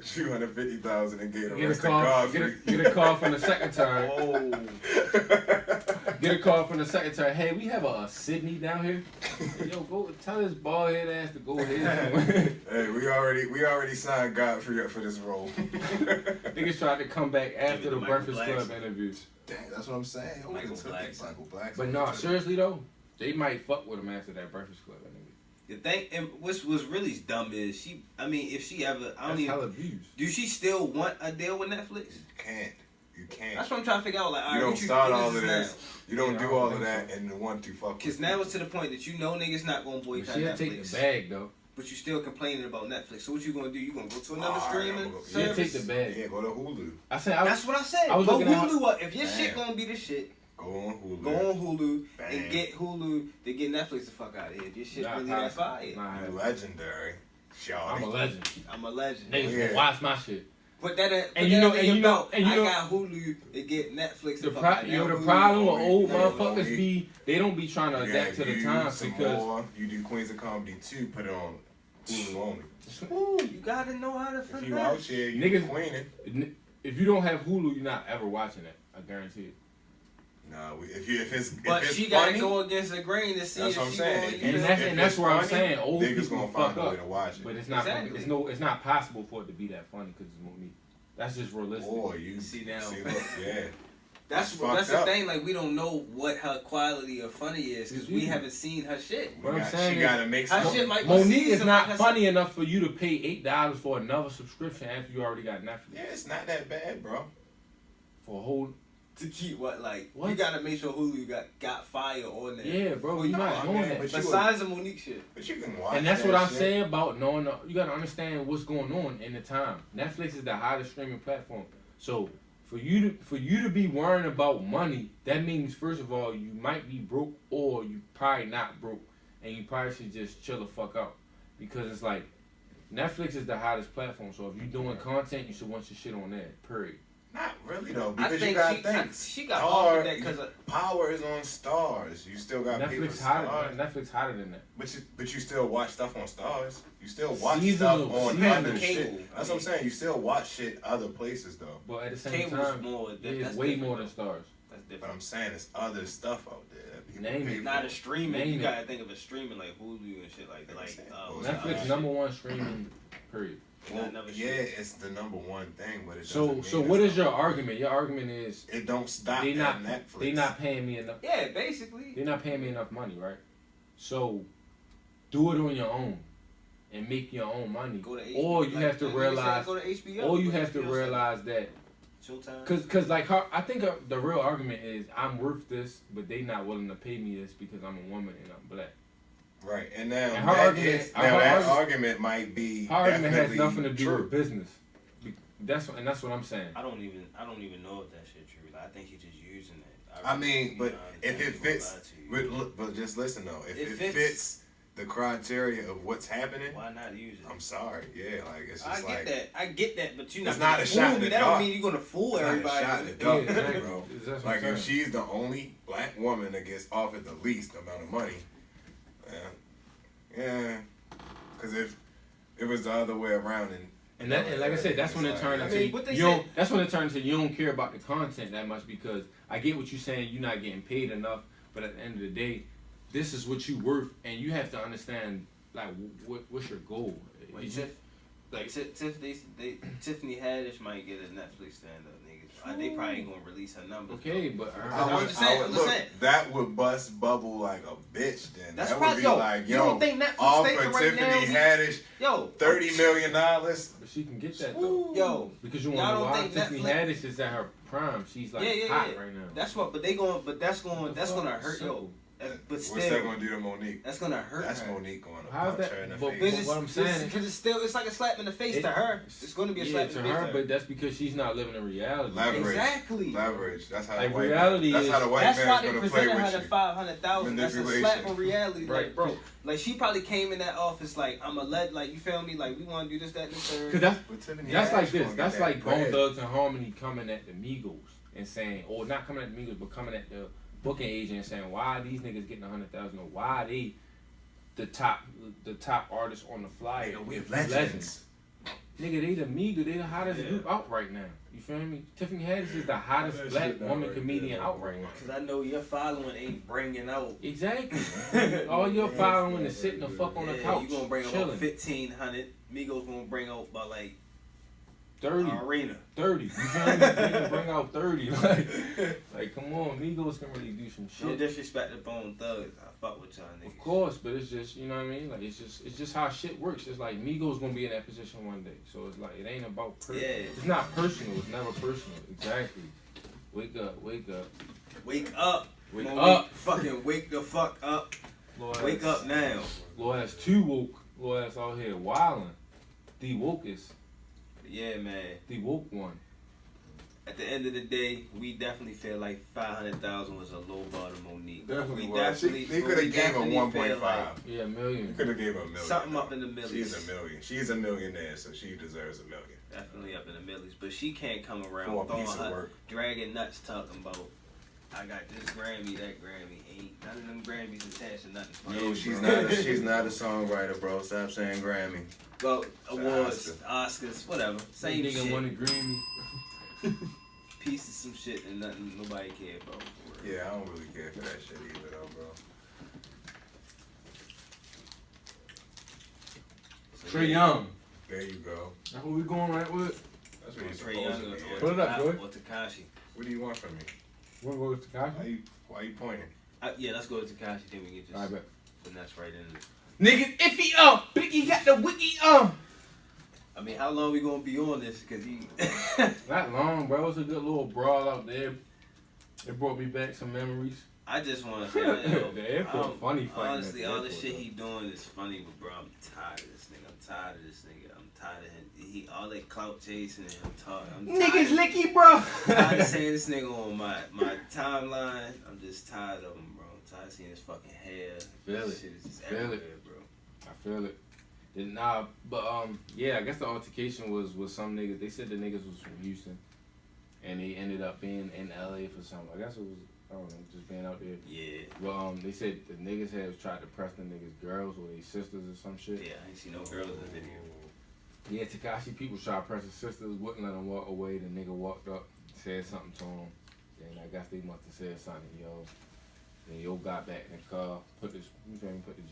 250,000 and gave the Get a rest to call. Godfrey. Get a call from the secretary. Oh. Get a call from the secretary. Hey, we have a Sydney down here. Yo, go tell this bald head ass to go ahead. Hey, we already signed Godfrey up for this role. Niggas tried to come back after the Michael Breakfast Blackson. Club interviews. Dang, that's what I'm saying. Michael Blackson. Michael Blackson. But no, seriously though, they might fuck with him after that Breakfast Club interview. The thing, and what's really dumb is she. I mean, if she ever, I don't That's hella even. views. Do she still want a deal with Netflix? You can't. That's what I'm trying to figure out. Like, all You right, don't what start what all is of this. You don't Yeah, I do don't all of think that and want to fuck. Because with now me. it's to the point that you know niggas not gonna But boycott she'll take Netflix, the bag though. but you still complaining about Netflix. So what you gonna do? You gonna go to another All right, streaming I'm gonna go- She'll service? take the bag. Yeah, go to Hulu. I said I was, That's what I said. I was Go looking at- Hulu up. If your shit Bam. gonna be the shit, Go on Hulu. go on Hulu Bam. and get Hulu to get Netflix the fuck out of here. If your shit Nah, really nah, that fire, nah, You legendary. Shawty. I'm a legend. I'm a legend. Niggas Yeah. gonna watch my shit. Put that in, And you know- in and your you know- belt. and you I know- got Hulu to get Netflix the fuck out of here. The Hulu problem with only. old Yeah, motherfuckers only. be they don't be trying to You adapt to got the times some because more. You do Queens of Comedy 2, put it on Hulu only. Ooh, you gotta know how to If finesse. you out here, you Niggas- queening. if you don't have Hulu, you're not ever watching it. I guarantee it. Nah, if it's But if it's she gotta funny, go against the grain to see That's if what I'm she saying. gonna If And it's- that's if and that's it's where I'm funny, saying old niggas people gonna fuck find a way up. to watch it. But it's not. Exactly. It's not possible for it to be that funny because it's Monique. That's just realistic. Or you See now. look, yeah. That's fucked the up. thing. Like we don't know what her quality of funny is because we Mhm. haven't seen her shit. We What I'm got- saying she is- gotta make Her some. shit might be Monique is seasoned not like funny enough for you to pay $8 for another subscription after you already got Netflix Yeah, it's not that bad, bro. for a whole. to keep what like What? you gotta make sure Hulu got fire on there. Yeah, bro, Well, you're no, not I doing mean, that. but you Besides the Monique shit. But you can watch. And that's that what I'm shit. saying about knowing. You gotta understand what's going on in the time. Netflix is the hottest streaming platform. So For you to be worrying about money, that means first of all you might be broke or you probably not broke, and you probably should just chill the fuck out, because it's like Netflix is the hottest platform. So if you're doing content, you should want your shit on there. Period. Not really though, I because think you gotta she- think. she got offered that 'cause Power is on Stars. You still got people Netflix hotter. Stars. Netflix hotter than that. But you still watch stuff on Stars. You still watch Seasonal- stuff on seasonal other cable. shit. That's what I'm saying. You still watch shit other places though. But at the same Cable's time, more. it's That's way different, more than though. Stars. That's But different. I'm saying there's other stuff out there that people Name pay it. for. Not a streaming. Name You it. gotta think of a streaming like Hulu and shit like that. Like Netflix number one streaming. Period. Well, Never yeah, stream. it's the number one thing, but it So doesn't so mean what it's is your not- argument? Your argument is It don't stop they at not Netflix. they not paying me enough. Yeah, basically. They're not paying me enough money, right? So do it on your own and make your own money. Go to Or you like, have to like you realize, said, go to HBO. or you Go to have to HBO realize that, Showtime. cause like I think the real argument is I'm worth this, but they not willing to pay me this because I'm a woman and I'm black. Right, and now And her that argument- is- her now that argument- argument might be Her argument has definitely nothing to do true. with business. That's what I'm saying. I don't even know if that shit true. I think he's just using it. I mean, really, but you know, if it I ain't gonna fits, lie to you. but just listen though. If It it fits the criteria of what's happening, Why not use it? I'm sorry. Yeah, like it's I just get like that. I get that, but you're It's not not gonna a fool shot in me. the That dark. don't mean you're gonna fool it's not a everybody. shot in the Yeah, dark, exactly. bro. That's what I'm Like saying. if she's the only black woman that gets offered the least amount of money, yeah, because if it was the other way around And like I said, that's when it turned I into mean, what they you don't. say- That's when it turned into you don't care about the content that much, because I get what you're saying. You're not getting paid enough, but at the end of the day, this is what you worth, and you have to understand like what's your goal. Wait, You Tiff, just- like Tiffany Haddish might get a Netflix stand-up, niggas. They probably ain't gonna release her numbers. okay, but I'm just saying, look, saying. that would bust bubble like a bitch. Then That's that probably would be yo. like, You yo, don't think Netflix offer statement right Tiffany now? Haddish Yo, $30 million. but she can get that though. Yo, Because you y'all want to know don't why think Tiffany Netflix- Haddish is at her prime. She's like Yeah, hot yeah. right now. that's what. But that's gonna hurt yo. But What's that still, gonna do to Monique? that's gonna hurt That's her. Monique going to How's punch that- her in the but- face. but what I'm saying is- because it's like a slap in the face to her. It's gonna be a slap in to the face her, but that's because she's not living in reality. Leverage. Exactly. Leverage. That's how Like, the white reality man, that's how the is- white That's why man's they gonna play presented her with the you. 500,000. That's a slap Manipulation. in reality, Right. like bro. Like she probably came in that office like I'm a like you feel me, like we want to do this, that, and the third. Cause that's But Tiffany That's Haddish like this. gonna That's get like that Bone bread. Thugs and Harmony coming at the Migos and saying, or not coming at the Migos, but coming at the booking agent and saying, why are these niggas getting 100,000? Or why are they the top artists on the flyer? Nigga, we if legends. Nigga, they the Migos. They the hottest Yeah. group out right now. You feel me? Tiffany Haddish is the hottest That black shit not woman right comedian there, out bro. right now. Cause I know your following ain't bringing out. Exactly. All your following is sitting the fuck on the Yeah, couch, you gonna bring out chilling. 1,500. Migos gonna bring out about like 30. arena. 30. You feel me? They can bring out 30. Like, come on, Migos can really do some No shit. disrespect to Bone Thugs. I fuck with y'all niggas. Of course, but it's just, you know what I mean? Like, it's just how shit works. It's like Migos gonna be in that position one day. So it's like, it ain't about Yeah. It's not personal. It's never personal. Exactly. Wake up. Wake up. Wake up. Wake Come up. on, fucking wake the fuck up. Lord Wake ass- up now. Lord ass too woke. Lord ass out here wilding. The wokest. Yeah, man. The woke one. At the end of the day, we definitely feel like 500,000 was a low bar to Monique. Definitely we was. definitely, They could we have gave her definitely 1.5. feel like Yeah, a You million. could have gave her $1 million. something though. up in the millions. She's a million. She's a millionaire, so she deserves $1 million. Definitely up in the millions, but she can't come around For a throwing piece of her, work. dragging nuts, talking about I got this Grammy, that Grammy. Ain't none of them Grammys attached to nothing. Yo, she's not a songwriter, bro. Stop saying Grammy. Well, awards, Oscars, whatever. Same Nigga shit. won a Grammy. Piece of some shit and nothing nobody cared about. For real. Yeah, I don't really care for that shit either, though, bro. So, Trae yeah. Young. There you go. That's what we going right with. That's what you're Trae Young supposed to be. Put it up, Joey. or Tekashi. What do you want from me? We're going to Tekashi. Why you pointing? Yeah, let's go to Tekashi. Then we can just I bet. finesse right in. Niggas iffy Biggie got the wiki I mean, how long we gonna be on this? Cause he. Not long, bro. It was a good little brawl out there. It brought me back some memories. I just want to say, yo, The airport funny fighting honestly, at the all the airport, shit though. he doing is funny, but bro, I'm tired of this nigga. I'm tired of this nigga. I'm tired of him. He all that clout chasing and him talking. I'm Niggas tired. licky, bro. Tired of seeing this nigga on my timeline. I'm just tired of him, bro. I'm tired of seeing his fucking hair. Feel it. Shit is just Feel everywhere, it. bro. I feel it. Nah, but yeah, I guess the altercation was some niggas. They said the niggas was from Houston, and they ended up being in LA for something. I guess it was, I don't know, just being out there. Yeah. But they said the niggas had tried to press the niggas' girls or their sisters or some shit. Yeah, I ain't see no girls in the video. Yeah, Tekashi people tried to press his sisters, wouldn't let him walk away. The nigga walked up, said something to him. Then I guess they must have said something, yo. Then yo got back in the car, put the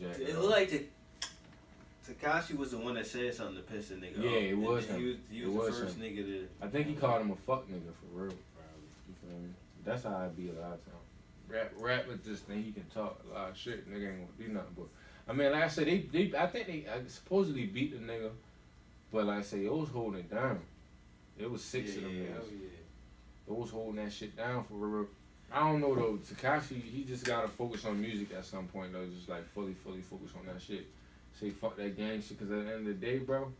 jacket. It looked like Tekashi was the one that said something to piss the nigga off. Yeah, it was him. He was the first nigga to. I think he called him a fuck nigga for real. You feel me? That's how I be a lot of times. Rap with this thing, he can talk a lot of shit. Nigga ain't gonna do nothing. But I mean, like I said, I think they supposedly beat the nigga, but like I say, it was holding it down. It was six of them niggas. It was holding that shit down for real. I don't know though. Tekashi, he just gotta focus on music at some point though. Just like fully focus on that shit. Say fuck that gang shit, cause at the end of the day, bro,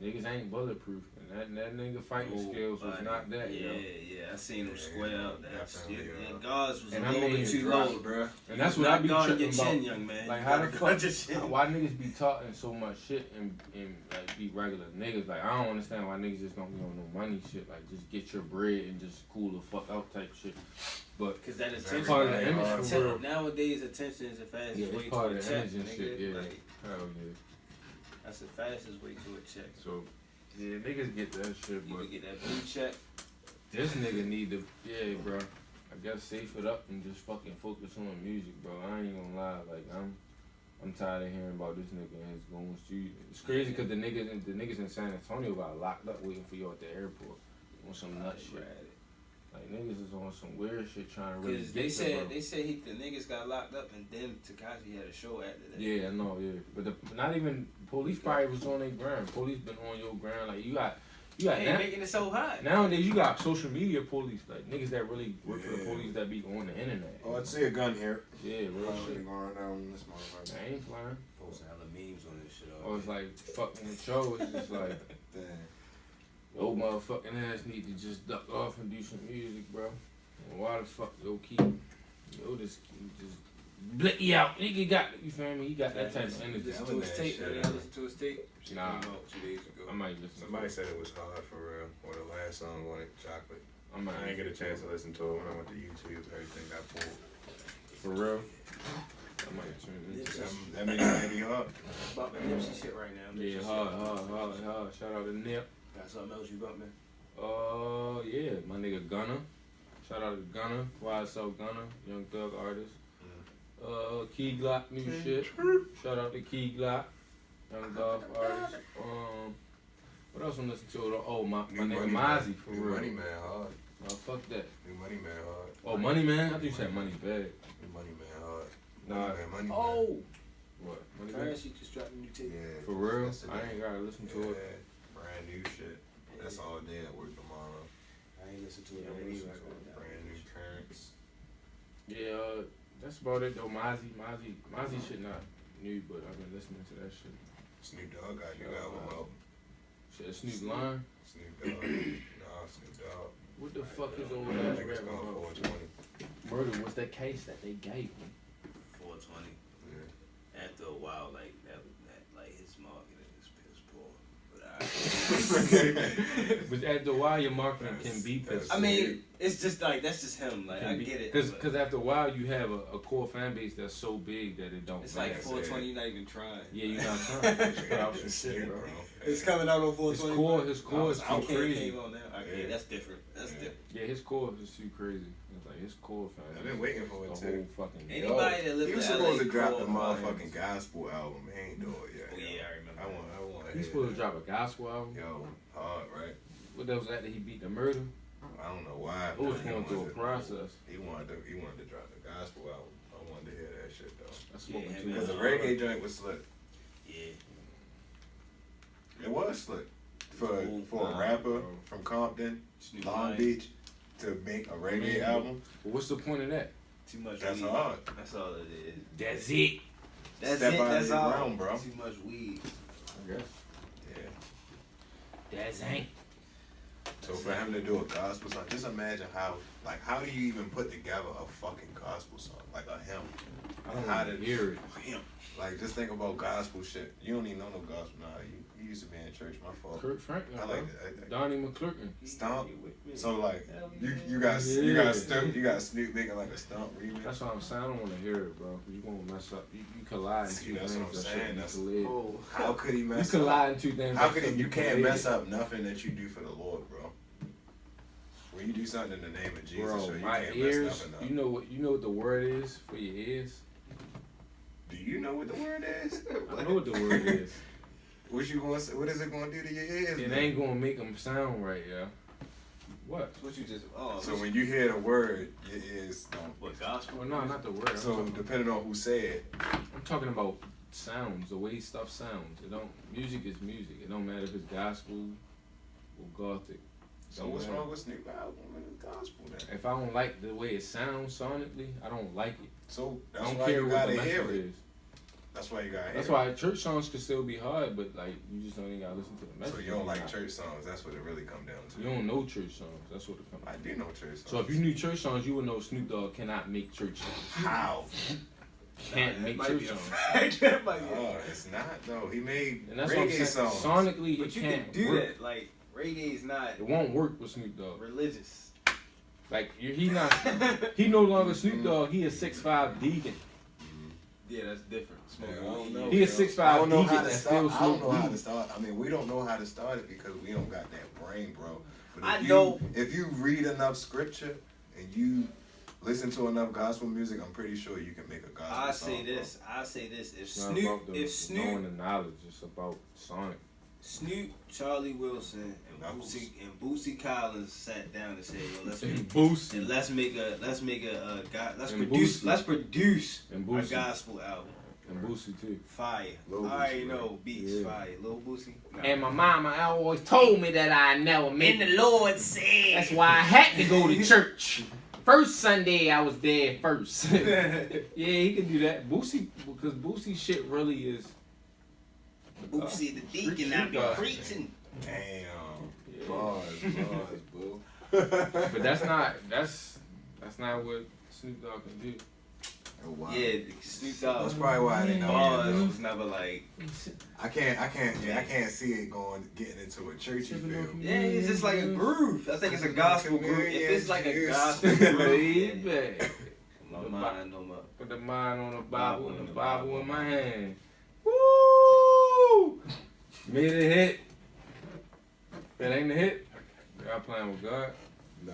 niggas ain't bulletproof, and that nigga fighting skills was not that. Yeah, yo. I seen him square up. That definitely, your guards was And a I little mean, bit too low, bro. And that's what I be guarding tripping your chin, about. young man. Like You how the gotta fuck, guard your chin. why niggas be talking so much shit and like be regular niggas? Like I don't understand why niggas just don't be on no money shit. Like just get your bread and just cool the fuck out type shit. But Cause that It's attention, part of the Everybody image hard. for real. nowadays attention is the fastest Yeah, way it's to part a of the check, image and nigga. shit. Yeah, Like, hell yeah. that's the fastest way to a check. So yeah, niggas get that shit, You but can get that blue check. this nigga need to, yeah, bro. I gotta safe it up and just fucking focus on music, bro. I ain't gonna lie, like I'm tired of hearing about this nigga and his goons. It's crazy because the niggas in San Antonio got locked up waiting for you at the airport on some nut shit. Like niggas is on some weird shit trying to really Cause get they said the niggas got locked up and then Tekashi had a show after that. Yeah, I know, yeah. But not even police probably was on their ground. Police been on your ground. Like you got They ain't making it so hot. nowadays you got social media police, like niggas that really work for the police that be on the internet. Oh, I see a gun here. Yeah, real Probably shit. going down this motherfucker. I ain't flying. Posting hella memes on this shit. Or it's like fucking the show. It's just like Damn. yo motherfucking ass need to just duck off and do some music, bro. And why the fuck yo just blicky out. Nigga got, you feel me? He got that type of energy. Listen to his tape. Shit. Listen to his tape. She Nah. came out 2 days ago. I might listen. Somebody to it. said it was hard for real. Or the last song wanted chocolate. I might. I didn't get a chance to listen to it when I went to YouTube. Everything got pulled. For real. I might turn it into That made me hard. Bumping Nipsey shit right now. Yeah, Nipsey hard. shit. Shout out to Nip. Got something else you bumping? Yeah, my nigga Gunna. Shout out to Gunna, YSL Gunna, Young Thug artist. Key Glock, new shit. Shout out to Key Glock, Young Golf artist. What else I'm listening to? Oh, my nigga Mozzie, for New real. Money Man hard. Oh, fuck that. New Money Man hard. Oh, Money Man? I thought you said Money Bag. New Money Man hard. Nah. Money Man. Oh, What? Money Bag? Currency just dropped a new tape. Yeah. For real? That's the I ain't gotta listen to it. Brand new shit. That's all day at work tomorrow. I ain't listen to it. Yeah, I I'm ain't listening even to it. Brand new currents. Yeah, that's about it though. Mozzie shit not new, but I've been listening to that shit. Snoop Dogg got a new album out. Shit, Snoop Lion. Snoop Dogg. Nah, Snoop Dogg. What the fuck is old I ass think it's rapping called about? 420. Murder was that case that they gave him. 420. Yeah. After a while, like that like his marketing is piss poor. But But after a while, your marketing can be pissed. I mean, it's just like that's just him. Like I get it. but Because after a while, you have a core fan base that's so big that it don't it's matter. like 420. You're not even trying. Yeah, you're not trying to just put out some shit, bro. It's coming out on 420. His core is too Okay, crazy. came on now. Okay, that's different. That's different. Yeah, his core is too crazy. It's like his core fan. I've been waiting for it the too. whole fucking. Anybody that lives He was in supposed LA to drop the core motherfucking gospel album. He ain't do it yet. Oh yeah, I remember. I want to He's supposed to drop a gospel album. Yo, hard, right? What that was after he beat the murder? I don't know why. It was He going through a wanted to- process. He wanted to drop the gospel album. I wanted to hear that shit though. That's smoking Yeah, too man. Because the much. reggae joint was slick. Yeah. It was slick. For a Nah, rapper bro. from Compton, Snoop Long Lion. Beach, to make a reggae mean, album, But what's the point of that? Too much that's weed. hard. That's all it is. That's it. That's Step it. out of That's your all. realm, bro. Too much weed. I guess. Yeah. That's ain't. So for him to do a gospel song, just imagine how do you even put together a fucking gospel song, like a hymn? I don't How want to did- hear it. Like, just think about gospel shit. You don't even know no gospel now. You used to be in church, my fault. Kirk Franklin, I bro. like that. Donnie McClurkin. Stomp. You with me? So like, Hell you yeah. got Yeah. Snoop making like a stomp remix. That's what I'm saying. I don't want to hear it, bro. Cause you gonna mess up. You collide in See, two that's things. what I'm that saying. shouldn't That's- collide. Oh, How could he You mess up? collide in two things. How that could he? shouldn't You be can't collided. mess up nothing that you do for the Lord, bro. When you do something in the name of Jesus, Bro, so you my can't ears. mess nothing up. You know what the word is for your ears. Do you know what the word is? I know what the word is. What you going? What is it going to do to your ears? It man? ain't gonna make them sound right, yeah. What? what you just? Oh, So when you hear the word, your ears don't. what gospel? Well, no, not the word. I'm So talking- depending on who say it, I'm talking about sounds, the way stuff sounds. It don't. Music is music. It don't matter if it's gospel or gothic. so what's wrong with Snoop album and the gospel then? If I don't like the way it sounds sonically, I don't like it. So I that's don't why care you what gotta the hear message it. is. That's why you gotta hear That's it. why church songs can still be hard, but like you just don't even gotta listen to the message. So you don't like church songs. That's what it really come down to. You don't know church songs. That's what it comes. I do know church songs. So if you knew church songs, you would know Snoop Dogg cannot make church songs. How? Can't make church songs. That might be. Oh, it's not. No, he made And that's what I'm reggae saying. songs. Sonically, But it you can't can do work. that. Like reggae is not It won't work with Snoop Dogg. religious. Like he not. He no longer Snoop Dogg. He a 6'5" deacon. Yeah, that's different. Yeah, I don't know. He a yo. 6'5" I don't know deacon how to that start. still I don't smoke know how weed. to start. I mean, we don't know how to start it because we don't got that brain, bro. But I if know. If you read enough scripture and you listen to enough gospel music, I'm pretty sure you can make a gospel I song. say bro. this. I say this. If It's not Snoop, about the if knowing Snoop, the knowledge. It's about sonic. Snoop, Charlie Wilson, Knuckles. and Boosie Collins sat down and said, "Yo, let's And make Boosie. and let's make a let's And produce And a Boosie. gospel album. And Boosie too. Fire. Lil I already Boosie, know beats Yeah. fire. Lil Boosie. Nah. And my mama always told me that I never make And it. the Lord said. That's why I had to go to church. First Sunday I was there first. Yeah, he can do that. Boosie, because Boosie shit really is. Boosie the deacon, I be God. preaching. Damn. Yeah. Bars, boo. But that's not what Snoop Dogg can do. Oh, wow. Yeah, Snoop Dogg. That's probably why I didn't know. Bars that, was never like. I can't see it getting into a churchy feel. Yeah, it's just like a groove. I think it's a gospel groove. If it's like a Yes. gospel groove, Baby. no mind, no more. Put the mind on the Bible and the Bible in my hand. Woo! Made a hit. That ain't a hit. Y'all playing with God. No,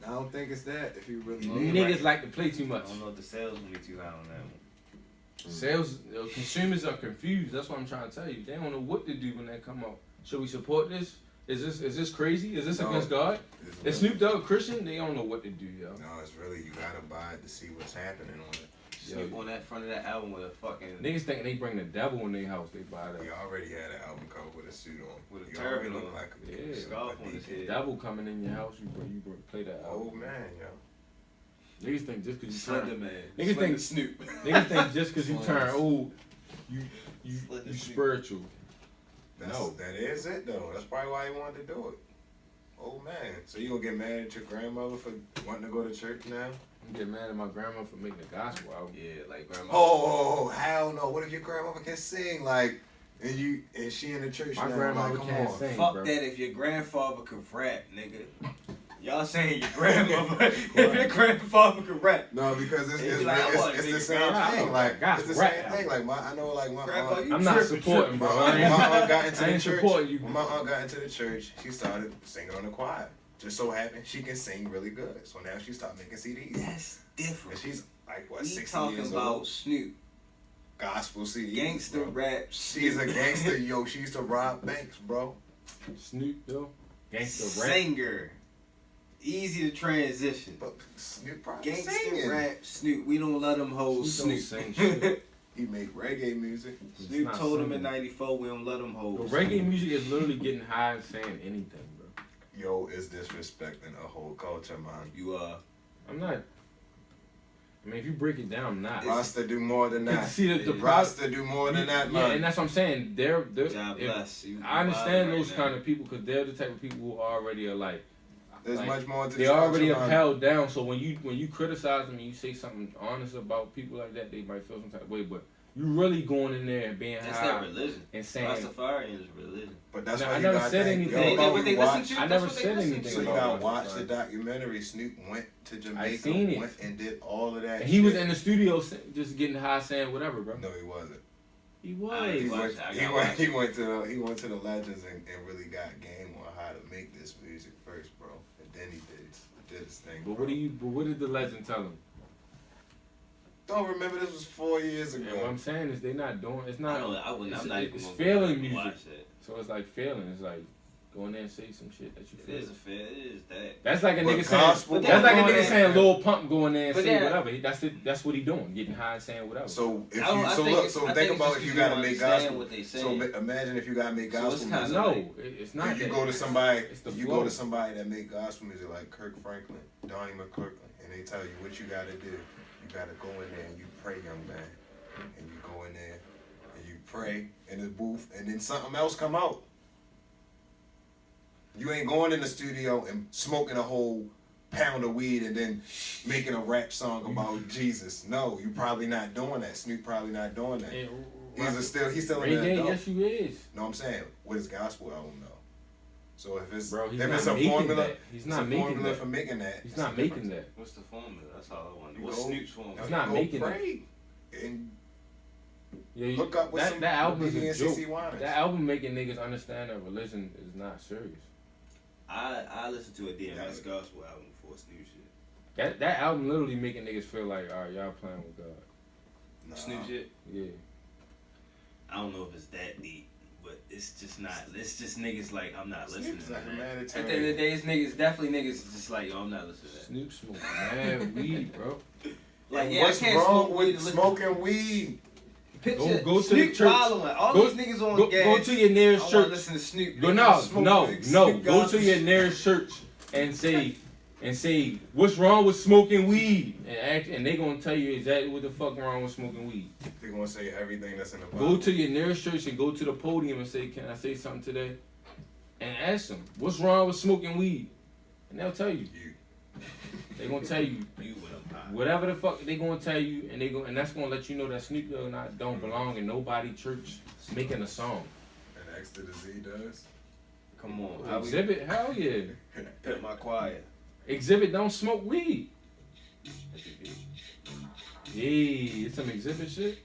I don't think it's that. If you really Niggas like to play too I much. don't know if the sales will be too high on that one. Sales, consumers are confused. That's what I'm trying to tell you. They don't know what to do when they come out. Should we support this? Is this crazy? Is this No. against God? It's Is Snoop Dogg Christian? They don't know what to do, yo. No, it's really you gotta buy it to see what's happening on it. Snoop on that front of that album with a fucking Niggas thinking they bring the devil in their house. They buy that. We already had an album cover with a suit on. With a You already turban look on. like a Yeah. scarf on his deacon. head. Devil coming in your house. You play that Oh album. man, yo. Niggas think just because you Slender turn, Man. Niggas Slender think- Snoop. niggas think just because you turn old, you Slender Snoop. spiritual. No, that is it though. That's probably why he wanted to do it. Oh man, so you gonna get mad at your grandmother for wanting to go to church now? I'm getting mad at my grandma for making a gospel album. Yeah, like grandma. Oh, hell no! What if your grandmother can sing like, and she in the church My now? grandmother Like, come can't on. sing, Fuck bro. that if your grandfather could rap, nigga. Y'all saying your grandmother, if your grandfather could rap. No, because They be like, I wanna it's be the a same grandma. thing. Like Gosh, it's the rap same album. thing. Like I know like my Grandpa, aunt. you I'm not tripping, supporting, bro. My I ain't- aunt got into I the ain't church. supporting you. When my aunt got into the church, she started singing on the choir. Just so happened she can sing really good. So now she stopped making CDs. That's different. And she's like what, We 60 talking years about old? Snoop, Gospel CDs. gangster bro. rap. She's a gangster, yo. She used to rob banks, bro. Snoop though, gangster rap. Singer. Easy to transition. But Snoop probably Gangster singing. rap Snoop. We don't let them hold Snoop Snoop. don't sing shit. He make reggae music. It's Snoop not told him singing. in '94 we don't let them The hold. reggae music is literally getting high and saying anything, bro. Yo, is disrespecting a whole culture, man. You I'm not. I mean, if you break it down, not. Rasta do more than that. See the Rasta do more than that, man. Yeah, and that's what I'm saying. They're God bless you. I understand Right those now. kind of people because they're the type of people who already are like. There's much more to They talk already about. are held down. So when you criticize them and you say something honest about people like that, they might feel some type of way. But you really going in there and being That's high their religion. and saying. Rastafarian is religion. But that's No, why I you never gotta said think, anything yo, about when what you they listen watch- to. I That's never what they said listen anything So you to. gotta about watch the Rastafari. documentary. Snoop went to Jamaica, seen it. went and did all of that. And he was shit. in the studio just getting high, saying whatever, bro. No, he wasn't. He I was. ain't He watched went, it. I he gotta went, watch he it. went to the legends and really got game on how to make this music first, bro. And then he did his thing. But bro. what did the legend tell him? Don't remember this was 4 years And what ago. I'm saying is they not doing. It's I not. don't. I wouldn't. I'm not even It's gonna failing go music. watch that. So it's like failing. It's like go in there and say some shit that you It feel. is a fair. It is that. That's like a But nigga saying. gospel That's like a going nigga in- saying Lil Pump going there and But say then- whatever. That's it. That's what he doing. Getting high and saying whatever. So if I don't- you I so think look it's- so I think think it's about just if you 'cause gotta you make understand gospel. what they So saying. imagine if you gotta make So gospel it's kinda music. no, it's not. And you that. go to somebody, It's the you flow. go to somebody that make gospel music like Kirk Franklin, Donnie McClurkin, and they tell you what you gotta do. You gotta go in there and you pray, young man, and you go in there and you pray in the booth, and then something else come out. You ain't going in the studio and smoking a whole pound of weed and then making a rap song about Jesus. No, you probably not doing that. Snoop probably not doing that. And He's still in the reggae, adult. yes, you is. No, I'm saying with his gospel album though. So if it's Bro, he's if not it's a making formula, that. He's it's not a making formula that. for making that. He's it's not a making difference. that. What's the formula? That's all I want. You What's go- Snoop's formula? He's not Go making that. pray and Yeah, look up what some that album is BB a and joke. CC Winans. That album making niggas understand that religion is not serious. I listened to a DMX Yeah. gospel album before Snoop shit. That album literally making niggas feel like, all right, y'all playing with God. Nah. Snoop shit. Yeah. I don't know if it's that deep, but it's just not. It's just niggas like I'm not listening Snoop's to like a that. At the humanitarian. end of the day, it's niggas. Definitely niggas just like yo, I'm not listening to that. Snoop smoking mad weed, bro. Like And yeah, what's I can't wrong smoke weed with and listen- smoking weed? Picture Go to Snoop the church. following all Go- these niggas on Go, gas. go to your nearest I wanna church. listen to Snoop. Go Niggas no, smoke no, with no. Snoop Go to gospel. your nearest church and say, what's wrong with smoking weed? And they gonna tell you exactly what the fuck wrong with smoking weed. They're gonna say everything that's in the Bible. Go to your nearest church and go to the podium and say, can I say something today? And ask them, what's wrong with smoking weed? And they'll tell you. You. They gonna tell you You with them high. whatever the fuck they gonna tell you, and that's gonna let you know that Snoop Dogg don't belong in nobody church making a song. And X to the Z does. Come on, how we Exhibit, hell yeah. pimp my choir. Exhibit don't smoke weed. Hey, it's some exhibit shit.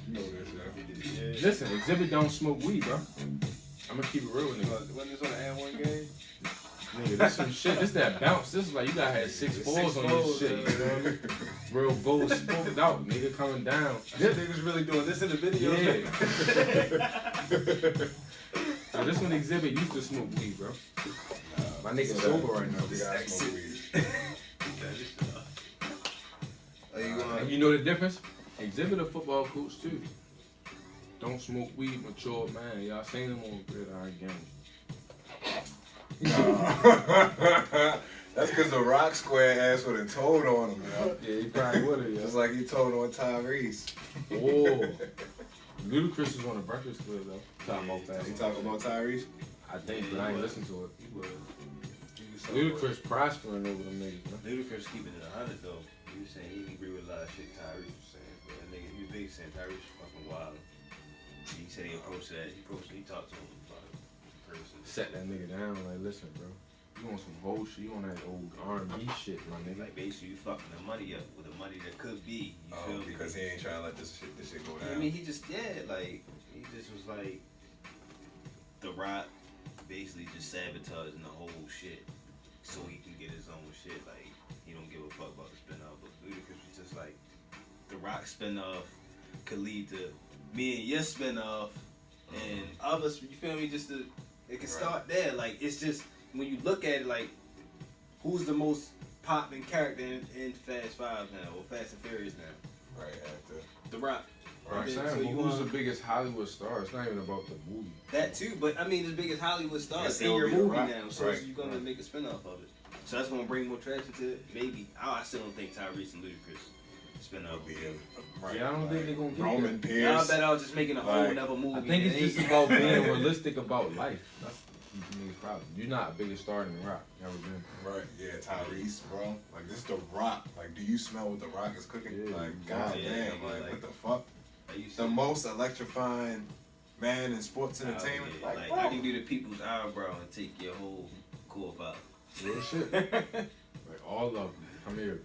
You know this, Listen, exhibit don't smoke weed, bro. I'm gonna keep it real with niggas. When it's on the N1 game. Nigga, this some shit. This that bounce. This is like you gotta have 6 fours on this shit. You know what I mean? Real gold smoked out, nigga coming down. This nigga's really doing this in the video. Yeah. So this one exhibit used to smoke weed, bro. My nigga sober right now. You gotta smoke weed. Are you And going? you know the difference? Exhibit a football coach too. Don't smoke weed, mature man. Y'all seen him on Gridiron Game. That's because the Rock Square ass would have told on him, yo. Yeah, he probably would have, Just like he told on Tyrese. Oh. Ludacris is on the Breakfast Club though. Talking about that. He talking about Tyrese? I think, but I ain't listened to it. Ludacris prospering over them niggas, man. Ludacris keeping it 100 though. He was saying he didn't agree with a lot of shit Tyrese was saying. But that nigga, he was big saying Tyrese was fucking wild. He said he approached that. He talked to him about it in person. Set that nigga down, like, listen, bro. You want some whole shit, you want that old R&B shit, my nigga. Like basically you fucking the money up with the money that could be. You feel me? Because he ain't trying to let this shit go I down. mean, he just like he just was like the Rock basically just sabotaging the whole shit so he can get his own shit. Like he don't give a fuck about the spinoff, but Ludacris was just like the Rock spinoff could lead to me and your spinoff and others. You feel me? Just to it can start there. Like it's just when you look at it, like who's the most popping character in Fast Five now or Fast and Furious now? Right after. The Rock. Right, Okay, Sam, so but you who's want- the biggest Hollywood star? It's not even about the movie. That too, but I mean, the biggest Hollywood star Yes, in it'll your be The movie Rock. now, so Right, you're gonna make a spinoff of it. So that's gonna bring more traction to it. Maybe I still don't think Tyrese and Ludacris Spin would out. be Right. Yeah, I don't think they're gonna get Roman that. Pierce. Y'all bet I was just making a whole Like, nother movie. I think it's and just about being realistic about life. That's the nigga's problem. You're not a bigger star than The Rock. Never been. Right, yeah, Tyrese, bro. Like, this The Rock. Like, do you smell what The Rock is cooking? Yeah. Like, goddamn, like, what the fuck? I used The to- most electrifying man in sports Oh, entertainment. yeah, Like, like I can do the people's eyebrow and take your whole corp out. Real shit. Like, all of them. Come here.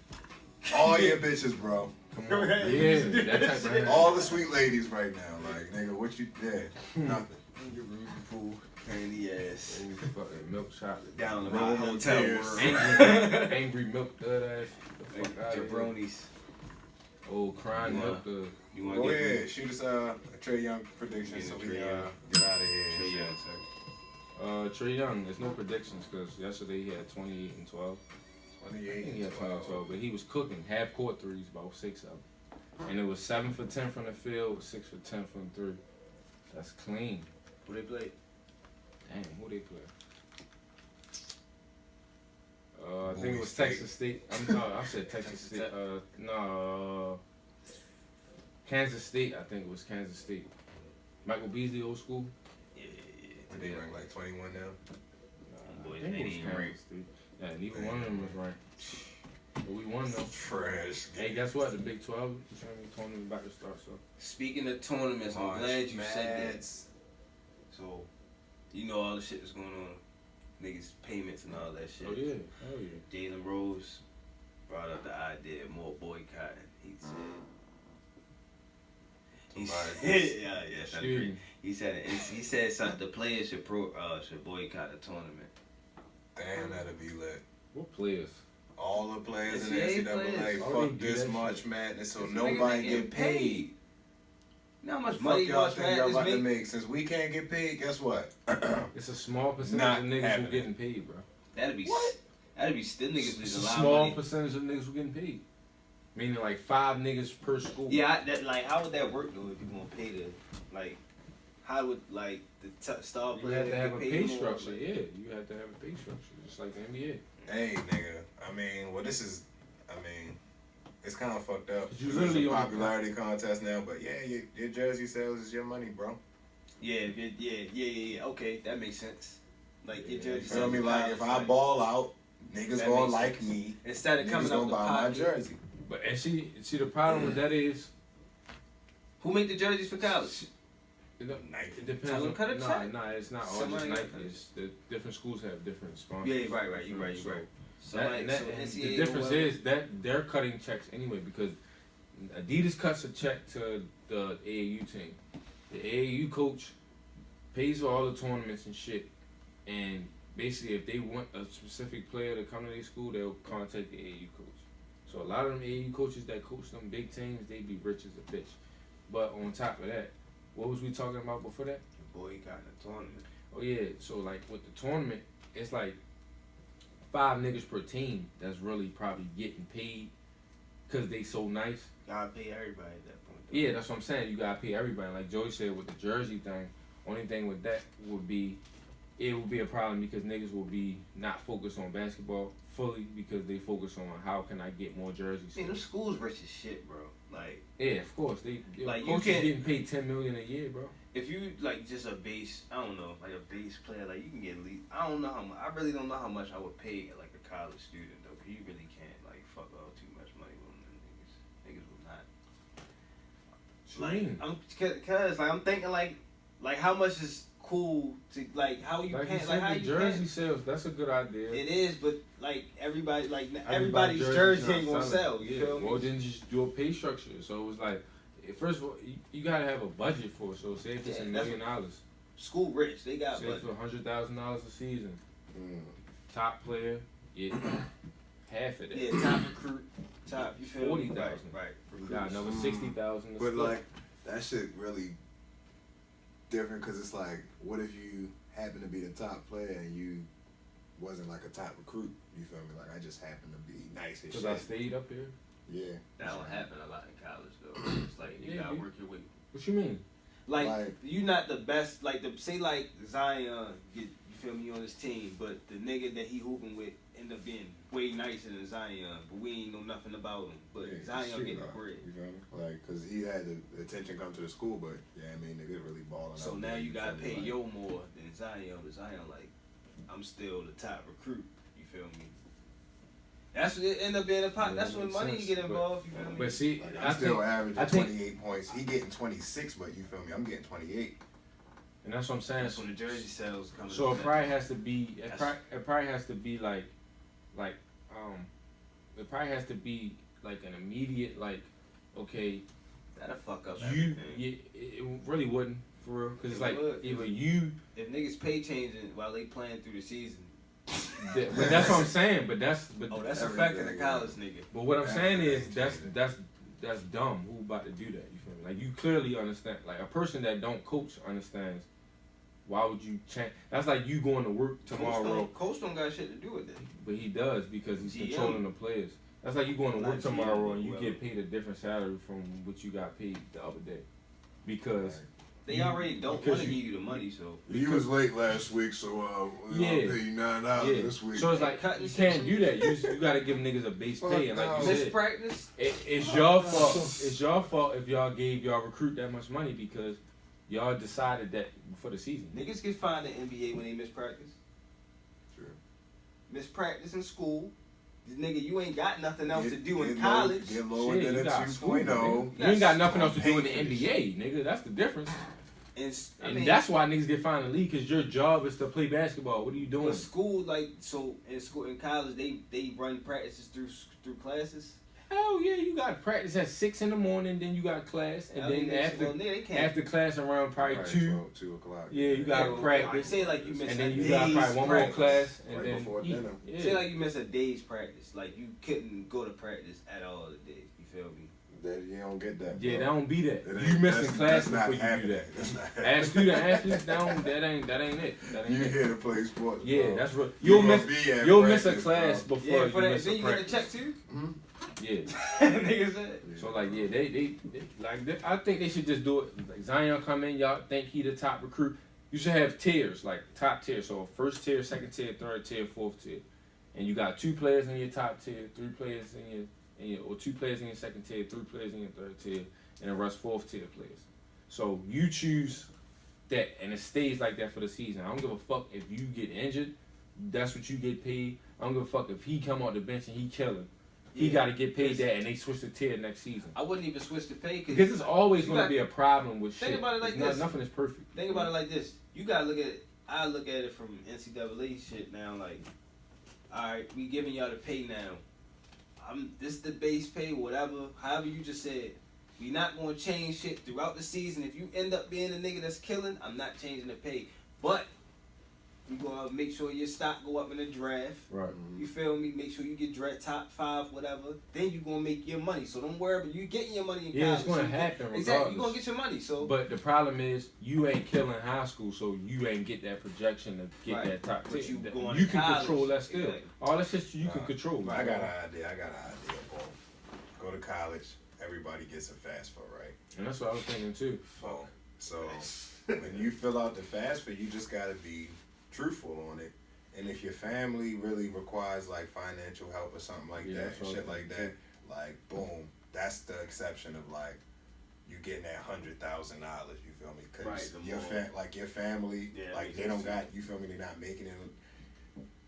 all your bitches, bro. Come on. Yeah, that type of hand. All the sweet ladies right now. Like, nigga, what you did? Nothing. Your Ruby Pool, candy ass. Oh, fucking milk chocolate. Down in Roll my them hotel tears. room. Angry milk dud ass. The fuck out of here. Jabronis. Oh, crying You milk wanna- dud. You want Go to get ahead, shoot us a Trey Young prediction Yeah, so we Trae Young. get out of here. Trae Young, sir. Trae Young, there's no predictions because yesterday he had 28 and 12. I 28 think he had 20 and 12, but he was cooking half court threes, about 6 of them. And it was 7 for 10 from the field, 6 for 10 from 3. That's clean. Who they play? Damn, who they play? I think Bowie it was State. Texas State. I said Texas State. Tech. No, Kansas State. I think it was Kansas State. Michael Beasley, old school. Yeah. Did they rank like 21 now? Boys, I think it was they ain't Kansas ranked. State. Yeah, neither one of them was ranked. But we won though. Trash. Hey, guess what? The Big 12 tournament about to start. So Speaking of tournaments, I'm March glad you said that. Madness. So, you know all the shit that's going on. Niggas payments and all that shit. oh yeah, hell yeah. Jalen Rose brought up the idea of more boycotting. He said. He said, yeah, that's Excuse great. me. He said something. The players should boycott the tournament. Damn, that'd be lit. What players? All the players in the NCAA NCAA, players. Oh, they fuck do this that March shit. Madness so This nigga nobody ain't get getting paid. You know how much Fuck money y'all March think y'all Madness about to make? make? Since we can't get paid, guess what? It's a small percentage Not of niggas who happening. getting paid, bro. That'd be What? That'd be still niggas It's losing a a lot of small money. percentage of niggas who getting paid. Meaning like 5 niggas per school. Yeah, how would that work though? If you gonna pay how would the star You player have to have a get pay paid more? structure. Yeah, you have to have a pay structure, just like the NBA. Hey, nigga. I mean, it's kind of fucked up. 'Cause you It's literally a on the popularity contest now, but yeah, your jersey sales is your money, bro. Yeah. Okay, that makes sense. Like your Yeah, jersey. You feel me? sells Like if I college, ball out, niggas That gonna makes like sense. me. instead of Niggas coming out gonna the buy my pocket. jersey. But and see the problem with that is Who make the jerseys for college? it, don't- Nike. it depends. Tell them on, cut a check. Nah, it's not all Somebody just got Nike. to- It's the different schools have different sponsors. Yeah, right. You're right. So So, that- like, and that- so and NCAA the or difference whatever- is that they're cutting checks anyway because Adidas cuts a check to the AAU team. The AAU coach pays for all the tournaments and shit, and basically if they want a specific player to come to their school, they'll contact the AAU coach. So a lot of them AAU coaches that coach them big teams, they be rich as a bitch. But on top of that, what was we talking about before that? boycott the tournament. Oh yeah, so like with the tournament, it's like 5 niggas per team that's really probably getting paid because they so nice. Gotta pay everybody at that point. though. Yeah, that's what I'm saying. You gotta pay everybody. Like Joey said with the jersey thing, only thing with that would be, it would be a problem because niggas will be not focused on basketball fully because they focus on how can I get more jerseys. Man, them schools rich as shit, bro. Like, Yeah, of course. They Like, you coaches can't- getting paid $10 million a year, bro. if you like just a base, I don't know, like a base player, like you can get at least. I don't know how much. I really don't know how much I would pay like a college student though. 'Cause you really can't like fuck up too much money with them niggas. Niggas will not. What you mean? Cause like I'm thinking like how much is cool to like how you Like paying you like how said, the you jersey paying. sales, that's a good idea. It is, but like everybody like Everybody's everybody's jersey not ain't gonna selling. sell. You feel me? Well, then just do a pay structure. So it was like, first of all, you gotta have a budget for it. So say if it's Yeah, $1 that's million, School rich, they got say budget. for $100,000 a season, Mm. top player get half of that. Yeah, top recruit, top. You feel me? 40,000. Right. You got another 60,000. But like that shit really different because it's like, what if you happen to be the top player and you wasn't like a top recruit? You feel me? Like I just happened to be nice as because shit. I stayed up here. Yeah. That don't happen a lot in college though. It's like you Yeah, gotta you- work your way. What you mean? Like Like- you not the best. Like say like Zion get. You feel me, on his team, but the nigga that he hooping with end up being way nicer than Zion, but we ain't know nothing about him. But Zion getting the bread. You feel me? Like, cause he had the attention come to the school, but yeah, I mean, niggas really balling. So out now there, you gotta feel me? pay Like, Yo more than Zion, but Zion like, I'm still the top recruit. You feel me? That's what it end up being a pot. Yeah, that's that when makes money sense, get involved. You feel me? But see, Like, I I'm still think, averaging I think, 28 points. He getting 26, but you feel me? I'm getting 28. and that's what I'm saying. That's when the jersey sales come. So it into probably has to be. It That's- probably has to be like, it probably has to be like an immediate like, okay, that'll fuck up you, everything. it really wouldn't for real, because it's It like would. either you. If niggas pay changing while they playing through the season. But that's what I'm saying. But that's That's Everything, affecting the yeah. college nigga. But what I'm saying is Everything that's dumb. Who about to do that? You feel me? Like you clearly understand. Like a person that don't coach understands. Why would you change? That's like you going to work tomorrow. Coach don't got shit to do with that. But he does because he's GM. controlling the players. That's like you going to Not work GM, tomorrow and you whoever. get paid a different salary from what you got paid the other day. Because They already don't because want to you- give you the money, so. You was late last week, so we're Yeah. gonna pay you $9 yeah. this week. So it's like Cutting you can't section. do that. You got to give niggas a base pay. And like you said, Mispractice? it's your fault. It's your fault if y'all gave y'all recruit that much money because y'all decided that before the season. Niggas get fined in NBA when they mispractice. True. Mispractice in school. Nigga, you ain't got nothing else to do in Get college. Get lower Shit, than you a got school, 2.0. nigga. You ain't got nothing else to do in the Pay for this NBA, nigga. That's the difference. And That's why niggas get fined in the league, because your job is to play basketball. What are you doing? in school, like, so in school, in college, they run practices through classes. Hell yeah, you got practice at 6 in the morning, then you got class, and then after class around probably Right, 2. 2 o'clock. Yeah, you got Yeah, practice. Say like you miss And a then you day's got probably one more practice. class, and Right then before eat. dinner. Yeah. Say like you miss a day's practice, like you couldn't go to practice at all the days. You feel me? That you don't get that. Yeah, bro. that don't be that. It You ain't- missing that's class not before you do happening. that. That's not As happening. student athletes, that ain't it. That ain't You it. here to play sports. Yeah, bro. that's what You you'll gonna miss. be at You'll miss a practice, class bro. before Yeah, for you that. miss Then a you get a practice. check too. Yeah. Niggas said. So like yeah, they I think they should just do it. Like Zion come in, y'all think he the top recruit. You should have tiers, like top tier. So first tier, second tier, third tier, fourth tier, and you got 2 players in your top tier, 3 players in your or 2 players in your second tier, 3 players in your third tier, and the rest 4th tier players. So you choose that, and it stays like that for the season. I don't give a fuck if you get injured. That's what you get paid. I don't give a fuck if he come off the bench and he killing. He Yeah. got to get paid that, and they switch the tier next season. I wouldn't even switch the pay Because it's always you going to got- be a problem with think shit. about it like It's not- this. Nothing is perfect. Think about it like this. You gotta look at it. I look at it from NCAA shit now. Like, all right, we giving y'all the pay now. This the base pay, whatever. However you just said. We not gonna change shit throughout the season. If you end up being a nigga that's killing, I'm not changing the pay. But we gonna make sure your stock go up in the draft. Right. You feel me? Make sure you get draft top 5, whatever. Then you gonna make your money. So don't worry about you getting your money in college. Yeah, it's going to So you- happen regardless. Exactly. You gonna get your money. So But the problem is, you ain't killing high school, so you ain't get that projection to get Right. that top But tier. you That- going you to can college. control that still. Exactly. All that shit you can control. I got an idea, bro. Go to college. Everybody gets a FAFSA, right? And that's what I was thinking too. So when you fill out the FAFSA, you just gotta be truthful on it. And if your family really requires like financial help or something like Yeah, that, that's what I shit was like thinking, that, like boom, that's the exception of like you getting that $100,000. You feel me? Cause Right, the your more- your family, Yeah, like makes they don't sense. got, you feel me? They're not making it.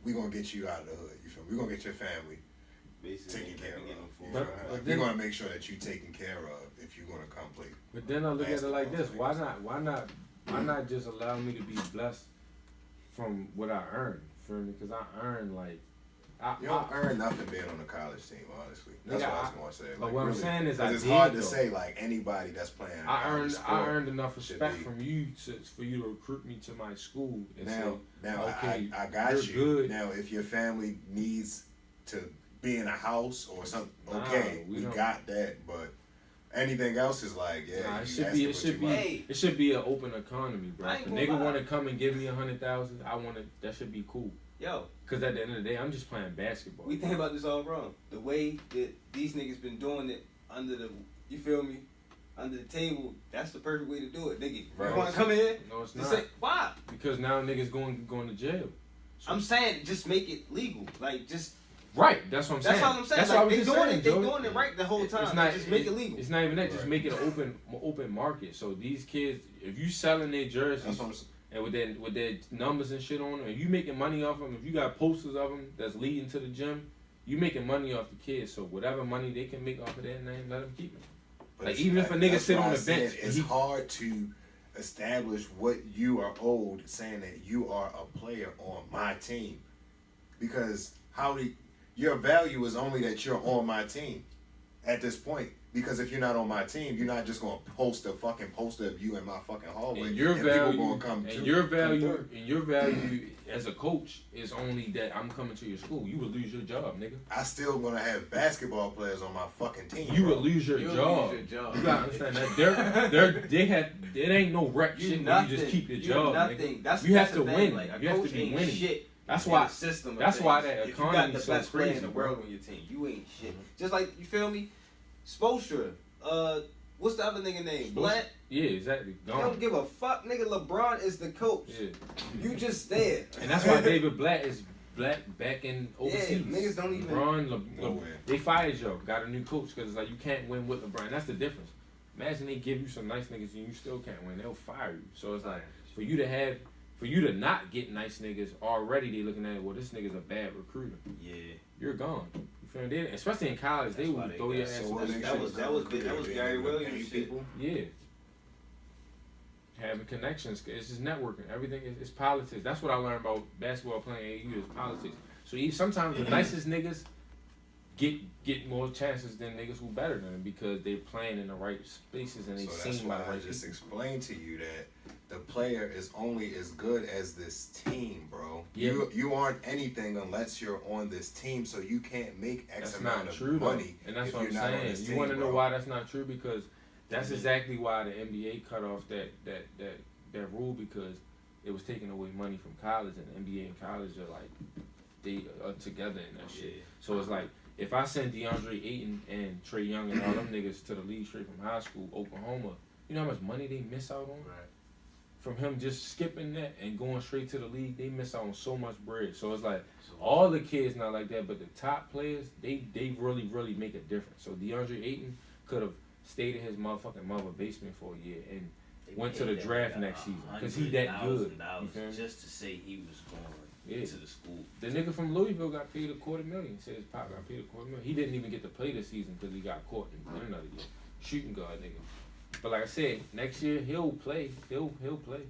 We gonna get you out of the hood. You feel me? We gonna get your family basically taken care of. getting them You full. feel But- me? but Like, then- we're gonna make sure that you taken care of if you're gonna come play. But then I look at it like this: Basketball why not just allow me to be blessed from what I earn? For me, because I earn like You don't earn nothing being on a college team, honestly. That's Nigga, what I was gonna say. but what I'm saying is 'cause I it's did, hard to though. say like anybody that's playing. I college earned enough should respect be- from you for you to recruit me to my school. And Now, say, okay, I got you're you. good. Now, if your family needs to be in a house or something, Nah, okay, we we don't. got that. But anything else is like, yeah, Nah, you it should asking be. for It should too be. much. Hey. It should be an open economy, bro. I If ain't a gonna nigga lie. want to come and give me 100,000, I want to. That should be cool. Yo, Cause at the end of the day, I'm just playing basketball. we think about this all wrong. The way that these niggas been doing it under the, you feel me, under the table, that's the perfect way to do it, nigga. Right. You want to come in? No, it's Just not. say, why? Because now niggas going to jail. So, I'm saying just make it legal. Like, just. right, that's what I'm saying. That's all I'm saying. That's Like, what I was they just doing saying, it. They Joey. doing it right the whole time. It's not, Just make it legal. It's not even that. Just Right. make it an open market. So these kids, if you selling their jerseys That's what I'm saying. and with their numbers and shit on them, if you making money off them, if you got posters of them that's leading to the gym, you making money off the kids. So whatever money they can make off of that name, let them keep it. But Like, it's even if a nigga that's sit why on I the bench said and it's he- hard to establish what you are owed, saying that you are a player on my team, because your value is only that you're on my team at this point. Because if you're not on my team, you're not just gonna post a fucking poster of you in my fucking hallway. And your people value, gonna come and to- your come value, through. and your value as a coach is only that I'm coming to your school. You would lose your job, nigga. I still gonna have basketball players on my fucking team. You bro. would lose your You'll job. lose your job. You gotta understand that it ain't no rep shit where you just keep your job, nothing. nigga. That's, You that's have to the thing. win. Like, a You have to coach be ain't winning. Shit That's in why- the system of that's why things. that If you got economy's the so best player in crazy, the bro. world on your team, you ain't shit. Just like, you feel me? Spoelstra. What's the other nigga name? Blatt. Yeah, exactly. They don't Gone. give a fuck, nigga. LeBron is the coach. Yeah. You just there. And that's why David Blatt is back in overseas. niggas don't even- No way. they fired Joe, got a new coach because it's like you can't win with LeBron. That's the difference. Imagine they give you some nice niggas and you still can't win. They'll fire you. So it's like for you to not get nice niggas already, they looking at it, well, this nigga's a bad recruiter. Yeah. You're gone. You feel me? Especially in college, they That's why would they throw your got ass. so in much- the that was Gary Williams shit. Yeah. Having connections, it's just networking. Everything is politics. That's what I learned about basketball playing AAU is politics. So sometimes the nicest niggas get more chances than niggas who better than them because they're playing in the right spaces and they So that's seen why by the I right just people. explained to you that the player is only as good as this team, bro. Yeah. You aren't anything unless you're on this team, so you can't make X That's amount not of true money though, and that's if what you're I'm not on saying. this You team, want to know bro. why that's not true? Because that's exactly why the NBA cut off that rule, because it was taking away money from college, and the NBA and college are like they are together in that shit. Yeah. So it's like if I send DeAndre Ayton and Trey Young and all them niggas to the league straight from high school, Oklahoma, you know how much money they miss out on? Right. From him just skipping that and going straight to the league, they miss out on so much bread. So it's like all the kids not like that, but the top players, they really make a difference. So DeAndre Ayton could have stayed in his motherfucking mother basement for a year and went to the draft next season because he that good. You feel me? Just to say he was going Yeah. to the school. The nigga from Louisville got paid $250,000. He said his pop got paid $250,000. He didn't even get to play this season because he got caught in another year. Shooting guard nigga. But like I said, next year he'll play. He'll play.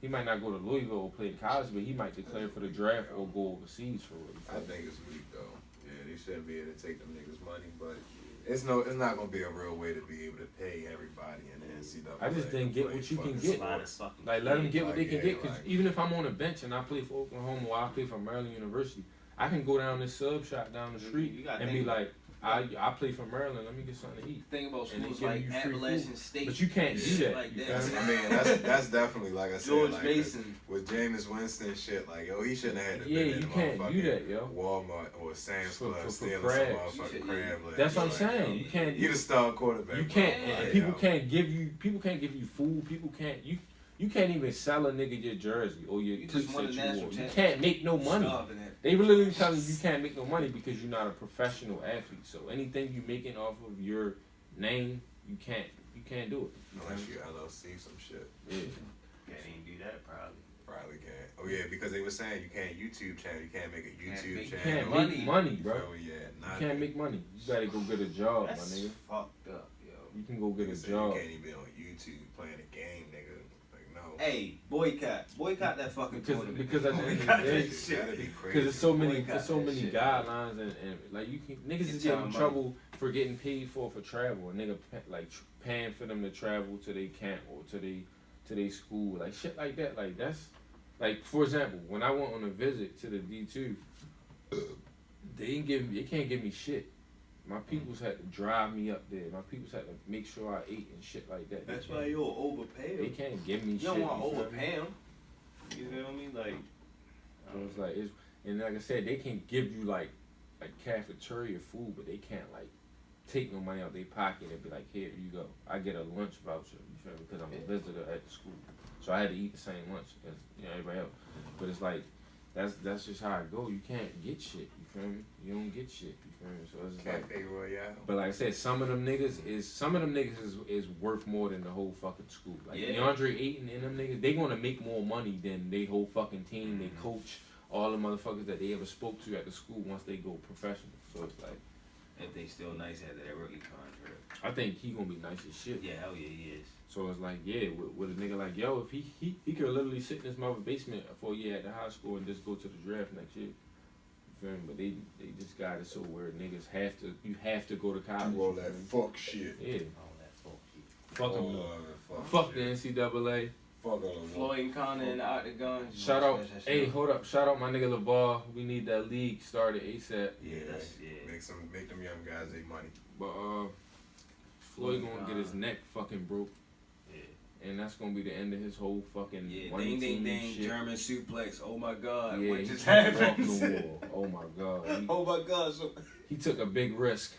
He might not go to Louisville or play in college, but he might declare for the draft or go overseas for it. I think it's weak though. Yeah, they shouldn't be able to take them niggas money, but it's not gonna be a real way to be able to pay everybody in the NCAA. I just didn't get to play what you can fucking get. sports. Like, let them get what they can Like, get. yeah, Because like- even if I'm on a bench and I play for Oklahoma or I play for Maryland University, I can go down this sub shop down the street You gotta and think be like, I play for Maryland. Let me get something to eat. Think about And they schools give like you free Appalachian food. State. But you can't do shit that. Like You that. feel I mean, that's definitely like I said, George like Mason. with Jameis Winston shit. Like, yo, he shouldn't have had to Yeah, been in you the can't do motherfucking that, yo. Walmart or Sam's For Club stealing crabs. some motherfucking Yeah. crab legs. That's what I'm Like, saying. yo, You can't. You the star quarterback. You bro. can't. Like, And people yo. can't give you. People can't give you food. People can't. You can't even sell a nigga your jersey or your You just won a cleats that national you wore. You championship. can't make no money. Starving at- They literally telling you can't make no money because you're not a professional athlete. So anything you making off of your name, you can't do it. Unless you LLC some shit. Yeah. Can't even do that probably. Probably can't. Oh yeah, because they were saying you can't YouTube channel. You can't make a YouTube make- You channel. can't make money, bro. So, yeah, You can't make money. You gotta go get a job, my That's nigga. fucked up, yo. You can go get a Niggas say job. You can't even be on YouTube playing a game, nigga. Like no. Hey, boycott that fucking tournament. Because at the end of the Boycott day, that shit. That'd be crazy. because there's so many, Boycott there's so that many shit. guidelines and like you can niggas Get is y'all getting in money. trouble for getting paid for travel. A nigga paying for them to travel to their camp or to their school, like shit like that. Like that's like, for example, when I went on a visit to the D2, they can't give me shit. My peoples had to drive me up there. My peoples had to make sure I ate and shit like that. That's They why can't- you'll overpay they them. can't give me You shit. don't want to feel me? overpay them. You feel me? Like, So it's like and like I said, they can give you like cafeteria food, but they can't like take no money out their pocket and be like, here you go. I get a lunch voucher, you feel me? Because I'm a visitor at the school. So I had to eat the same lunch as everybody else. But it's like, that's just how it go. You can't get shit, you feel me? You don't get shit, you feel me? So it's just like, Cafe Royale. but like I said, some of them niggas is worth more than the whole fucking school. Like Yeah. DeAndre Ayton and them niggas, they gonna make more money than they whole fucking team, they coach, all the motherfuckers that they ever spoke to at the school once they go professional. So it's like, If they still nice after that rookie contract. I think he gonna be nice as shit. Yeah, hell yeah, he is. So it's like, yeah, with a nigga like, yo, if he could literally sit in his mother basement for a year at the high school and just go to the draft next year. You feel me? But they just got it so where niggas you have to go to college. Do all you that feel me? fuck shit. Yeah. All that fuck shit. Fuck them. All that Fuck the shit. NCAA. Fuck all of Floyd and Connor in the octagon. Shout out, hey, hold up. Shout out my nigga LeVar. We need that league started ASAP. Yeah, that's yeah. Make them young guys their money. But Floyd gonna get his neck fucking broke. Yeah. And that's gonna be the end of his whole fucking Yeah, one ding ding team ding, shit. German suplex. Oh my god, Yeah, what he just can't walk happened? no more. Oh my god. Oh my god, so He took a big risk.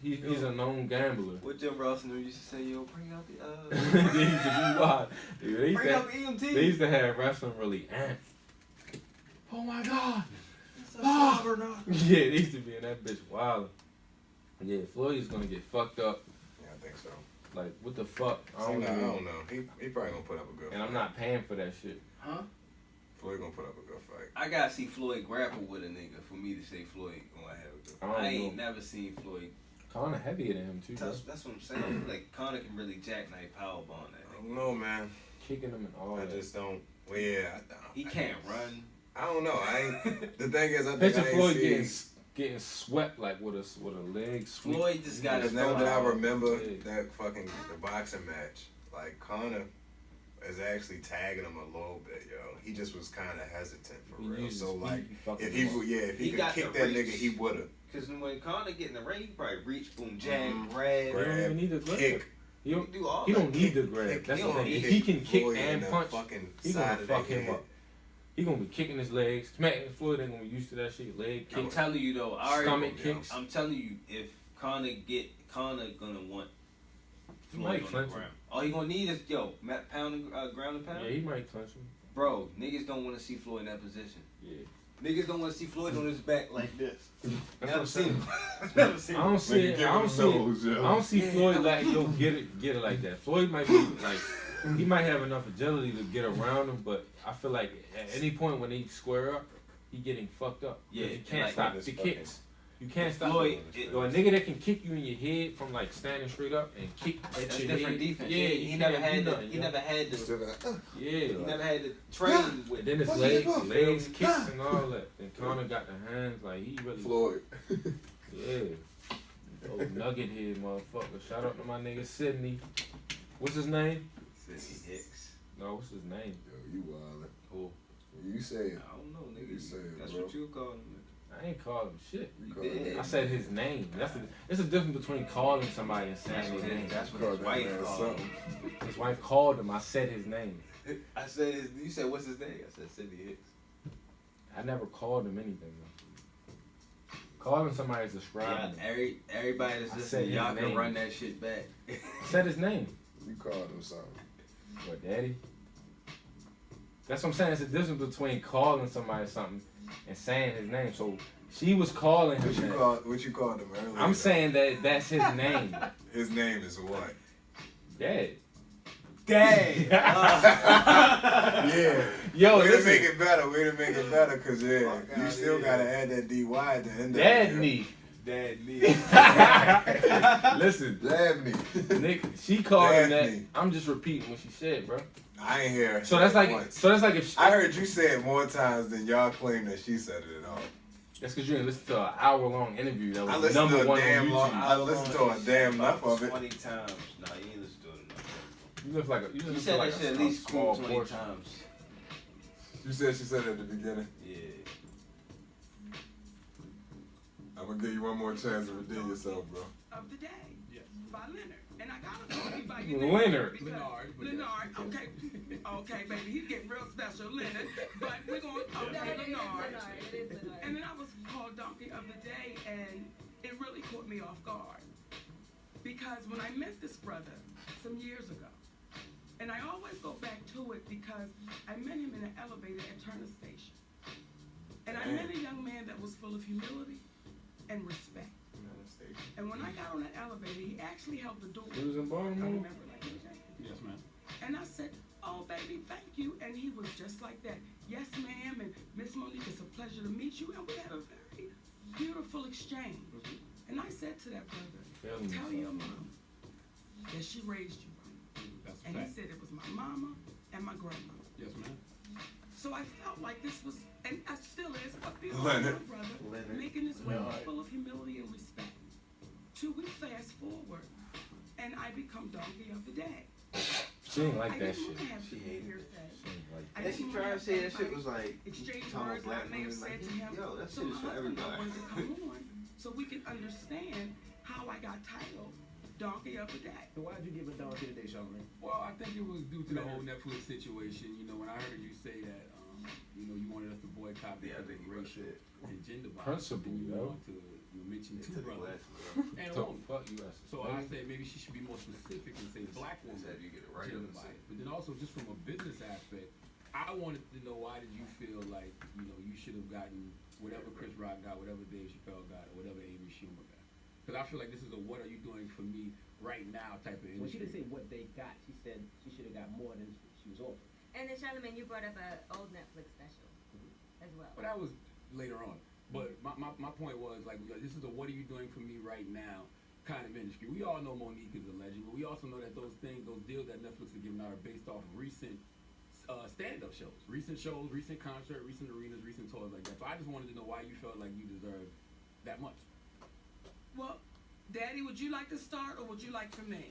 He's a known gambler. what Jim Ross and them used to say, yo, bring out the They used to be wild. Dude, they used bring to- out the EMT. They used to have wrestling really amped. Oh my god. It's a slobber knock. Yeah, they used to be in that bitch wild. Yeah, Floyd is gonna get fucked up. Yeah, I think so. Like, what the fuck? I I don't don't know. know. He probably gonna put up a good And fight. I'm not paying for that shit. Huh? Floyd gonna put up a good fight. I gotta see Floyd grapple with a nigga for me to say Floyd gonna have a good I don't I ain't know. never seen Floyd. Kinda heavier than him too, bro. That's what I'm saying. Like Connor can really jackknife powerbomb that I nigga. don't know, man. Kicking him and all I that. just don't. Well, yeah. He can't run. I don't know. I ain't. The thing is, I think Picture I ain't Floyd seen. getting swept like with a leg sweep. Floyd just got his Because now that I remember Yeah. that fucking the boxing match, like Connor is actually tagging him a little bit, yo. He just was kind of hesitant for He real. used So his like, feet, he fucking if he him up. would, yeah, if he He could got kick the that reach. nigga, he woulda. Because when Connor get in the ring, he probably reach, boom, jab, Mhm. grab. He don't even need to grab. kick. He don't, do all he that. don't need to grab. Kick. That's He the don't thing. If need he to can kick Floyd in and the punch, fucking he side gonna of fuck the him head. up. He gonna be kicking his legs, smacking Floyd ain't gonna be used to that shit. Leg I'm kicks, telling you though, I already, stomach kicks. I'm telling you, if Connor gonna want He Floyd might on the clinch him. ground. All he gonna need is ground and pound. Yeah, he might clinch him. Bro, niggas don't want to see Floyd in that position. Yeah. Niggas don't want to see Floyd on his back like this. That's what Never I'm seen saying. him. Never seen I him. don't see it. I don't see it. I don't see Yeah. Floyd like get it like that. Floyd might be like he might have enough agility to get around him, but I feel like at any point when they square up, he getting fucked up. Yeah, you can't like stop this the fucking- kicks. You can't stop Floyd, Yo, a nigga that can kick you in your head from like standing straight up and kick at That's your different head. defense. Yeah, he you never can't do had nothing, he yo. never had the Yeah, he like- never had to train with. and then his Fuck legs, it up. legs, kicks, and all that. And Connor got the hands like he really. Floyd. Yeah. Oh, nugget head, motherfucker. Shout out to my nigga Sydney. What's his name? Sidney Hicks. No, what's his name? Yo, you wildin'. Who? You say it. I don't know, nigga. You say it, That's bro. what you call him. I ain't called him shit. You You call did. it. I said his name. It's a difference between calling somebody and saying his name. That's what Call his that wife man called something. him. His wife called him. I said his name. I said, you said, what's his name? I said, Sidney Hicks. I never called him anything. Though. Calling somebody is describing Yeah, him. everybody that's I listening, said his y'all can name. run that shit back. I said his name. You called him something. What, daddy? That's what I'm saying. It's a difference between calling somebody something and saying his name. So she was calling him that. What you called him earlier? I'm though? saying that that's his name. His name is what? Dad. Dang! Yeah. Yo, way to listen. make it better. Way to make it better, cause yeah, Fuck you outta still here. gotta add that DY at the end. Dad of it. knee. Dad, me. Listen, Dad knee. Nick, she called him Daphne. that. I'm just repeating what she said, bro. I ain't hear. So that's like, once. if she, I heard you say it more times than y'all claim that she said it at all. that's because you didn't listen to an hour-long interview that I was listened number to a one on damn YouTube. long. I listened to a damn enough of it. 20 times. Nah, you ain't listen to it enough. You look like a, you You look said like that shit a at least small 20 portion. times. You said she said it at the beginning. Yeah. I'm gonna give you one more chance to redeem yourself, bro. Of the day. Yes. By Leonard. And I gotta call you by your name. Leonard. because- Leonard, but Leonard. Okay. Okay, baby. He's getting real special, Leonard. But we're going to, okay, Leonard. And then I was called Donkey of the Day, and it really caught me off guard. Because when I met this brother some years ago, and I always go back to it because I met him in an elevator at Turner Station. And I met a young man that was full of humility and respect. And when I got on the elevator, he actually held the door. He was in I Baltimore? remember like that. Yes, ma'am. And I said, oh, baby, thank you. And he was just like that. Yes, ma'am. And Miss Monique, it's a pleasure to meet you. And we had a very beautiful exchange. And I said to that brother, tell your mom that she raised you right. That's a And he fact. said it was my mama and my grandma. Yes, ma'am. So I felt like this was, and I still is, a beautiful Leonard. brother Leonard. making his way Right. full of humility and respect. 2 weeks fast forward, and I become donkey of the day. She ain't like I that didn't shit. want to have She the hated behavior it. said. She ain't like I that. And she didn't tried wanna to say that have shit was everybody like exchange talking words, and I black may have women, said like, to him, yo, that so shit my is for husband everybody. wanted to come on so we can understand how I got titled donkey of the day. So why'd you give a donkey today, Charlamagne? Well, I think it was due to the whole Netflix situation. You know, when I heard you say that, you know, you wanted us to boycott Yeah, I because think of you racial shit. and gender bias. Principle, Then you yo. want to you mentioned It two took brothers less, and a The woman. fuck you asking? So I said maybe she should be more specific and say black woman Said you get it right gender on the bias. But then also just from a business aspect, I wanted to know why did you feel like, you know, you should have gotten whatever Chris Rock got, whatever Dave Chappelle got, or whatever Amy Schumer got. Because I feel like this is a what are you doing for me right now type of Well, she industry. didn't say what they got. She said she should have got more than she was offered. And then Charlamagne, you brought up an old Netflix special as well. But that was later on. But my point was, like, this is a what are you doing for me right now kind of industry. We all know Monique is a legend, but we also know that those deals that Netflix are giving out are based off recent stand-up shows, recent concert, recent arenas, recent tours like that. So I just wanted to know why you felt like you deserved that much. Well, Daddy, would you like to start or would you like for me?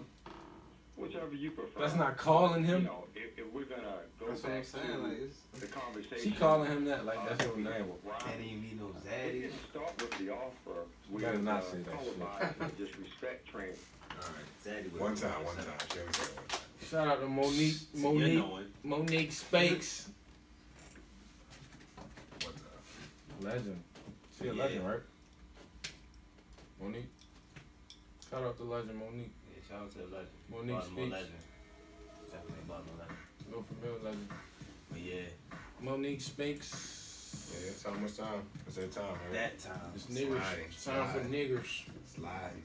Whichever you prefer. That's not calling him. You know, if we're gonna go That's what I'm back saying, to like, it's- the conversation. She calling him that like that's her name. Can't even be no It zaddy. didn't start with the offer with better not say that color shit. bias and disrespect training. Alright, zaddy. One time. She only said it one time. Shout out to Monique. Monique Spakes. One time. Legend. She a Yeah. legend, right? Monique. Shout out to legend Monique. Yeah, shout out to the legend. Monique Baltimore speaks. legend. Definitely Baltimore legend. No familiar legend. But yeah, Monique Spakes. Yeah, it's almost time. It's that time, man. that time. It's niggers. Sliding, It's time for sliding. niggers. Slide.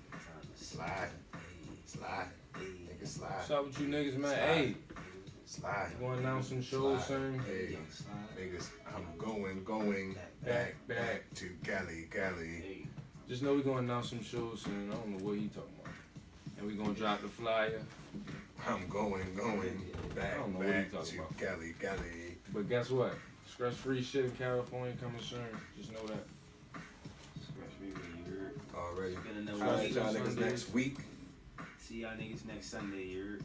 Slide. Slide. Nigga slide. What's up with you niggas, man? Slide. Hey, Slide. you going down some shows, Slide. son? Hey, niggas, I'm going back to Cali. Hey, Just know we going down some shows, son. I don't know what he talking about. And we gonna drop the flyer. I'm going I don't know what back you talking to about. Cali. But guess what? ScressFree shit in California coming soon. Just know that. ScressFree, you heard? Already. Spend another I'll Sundays. see y'all niggas next week. See y'all niggas next Sunday, you heard?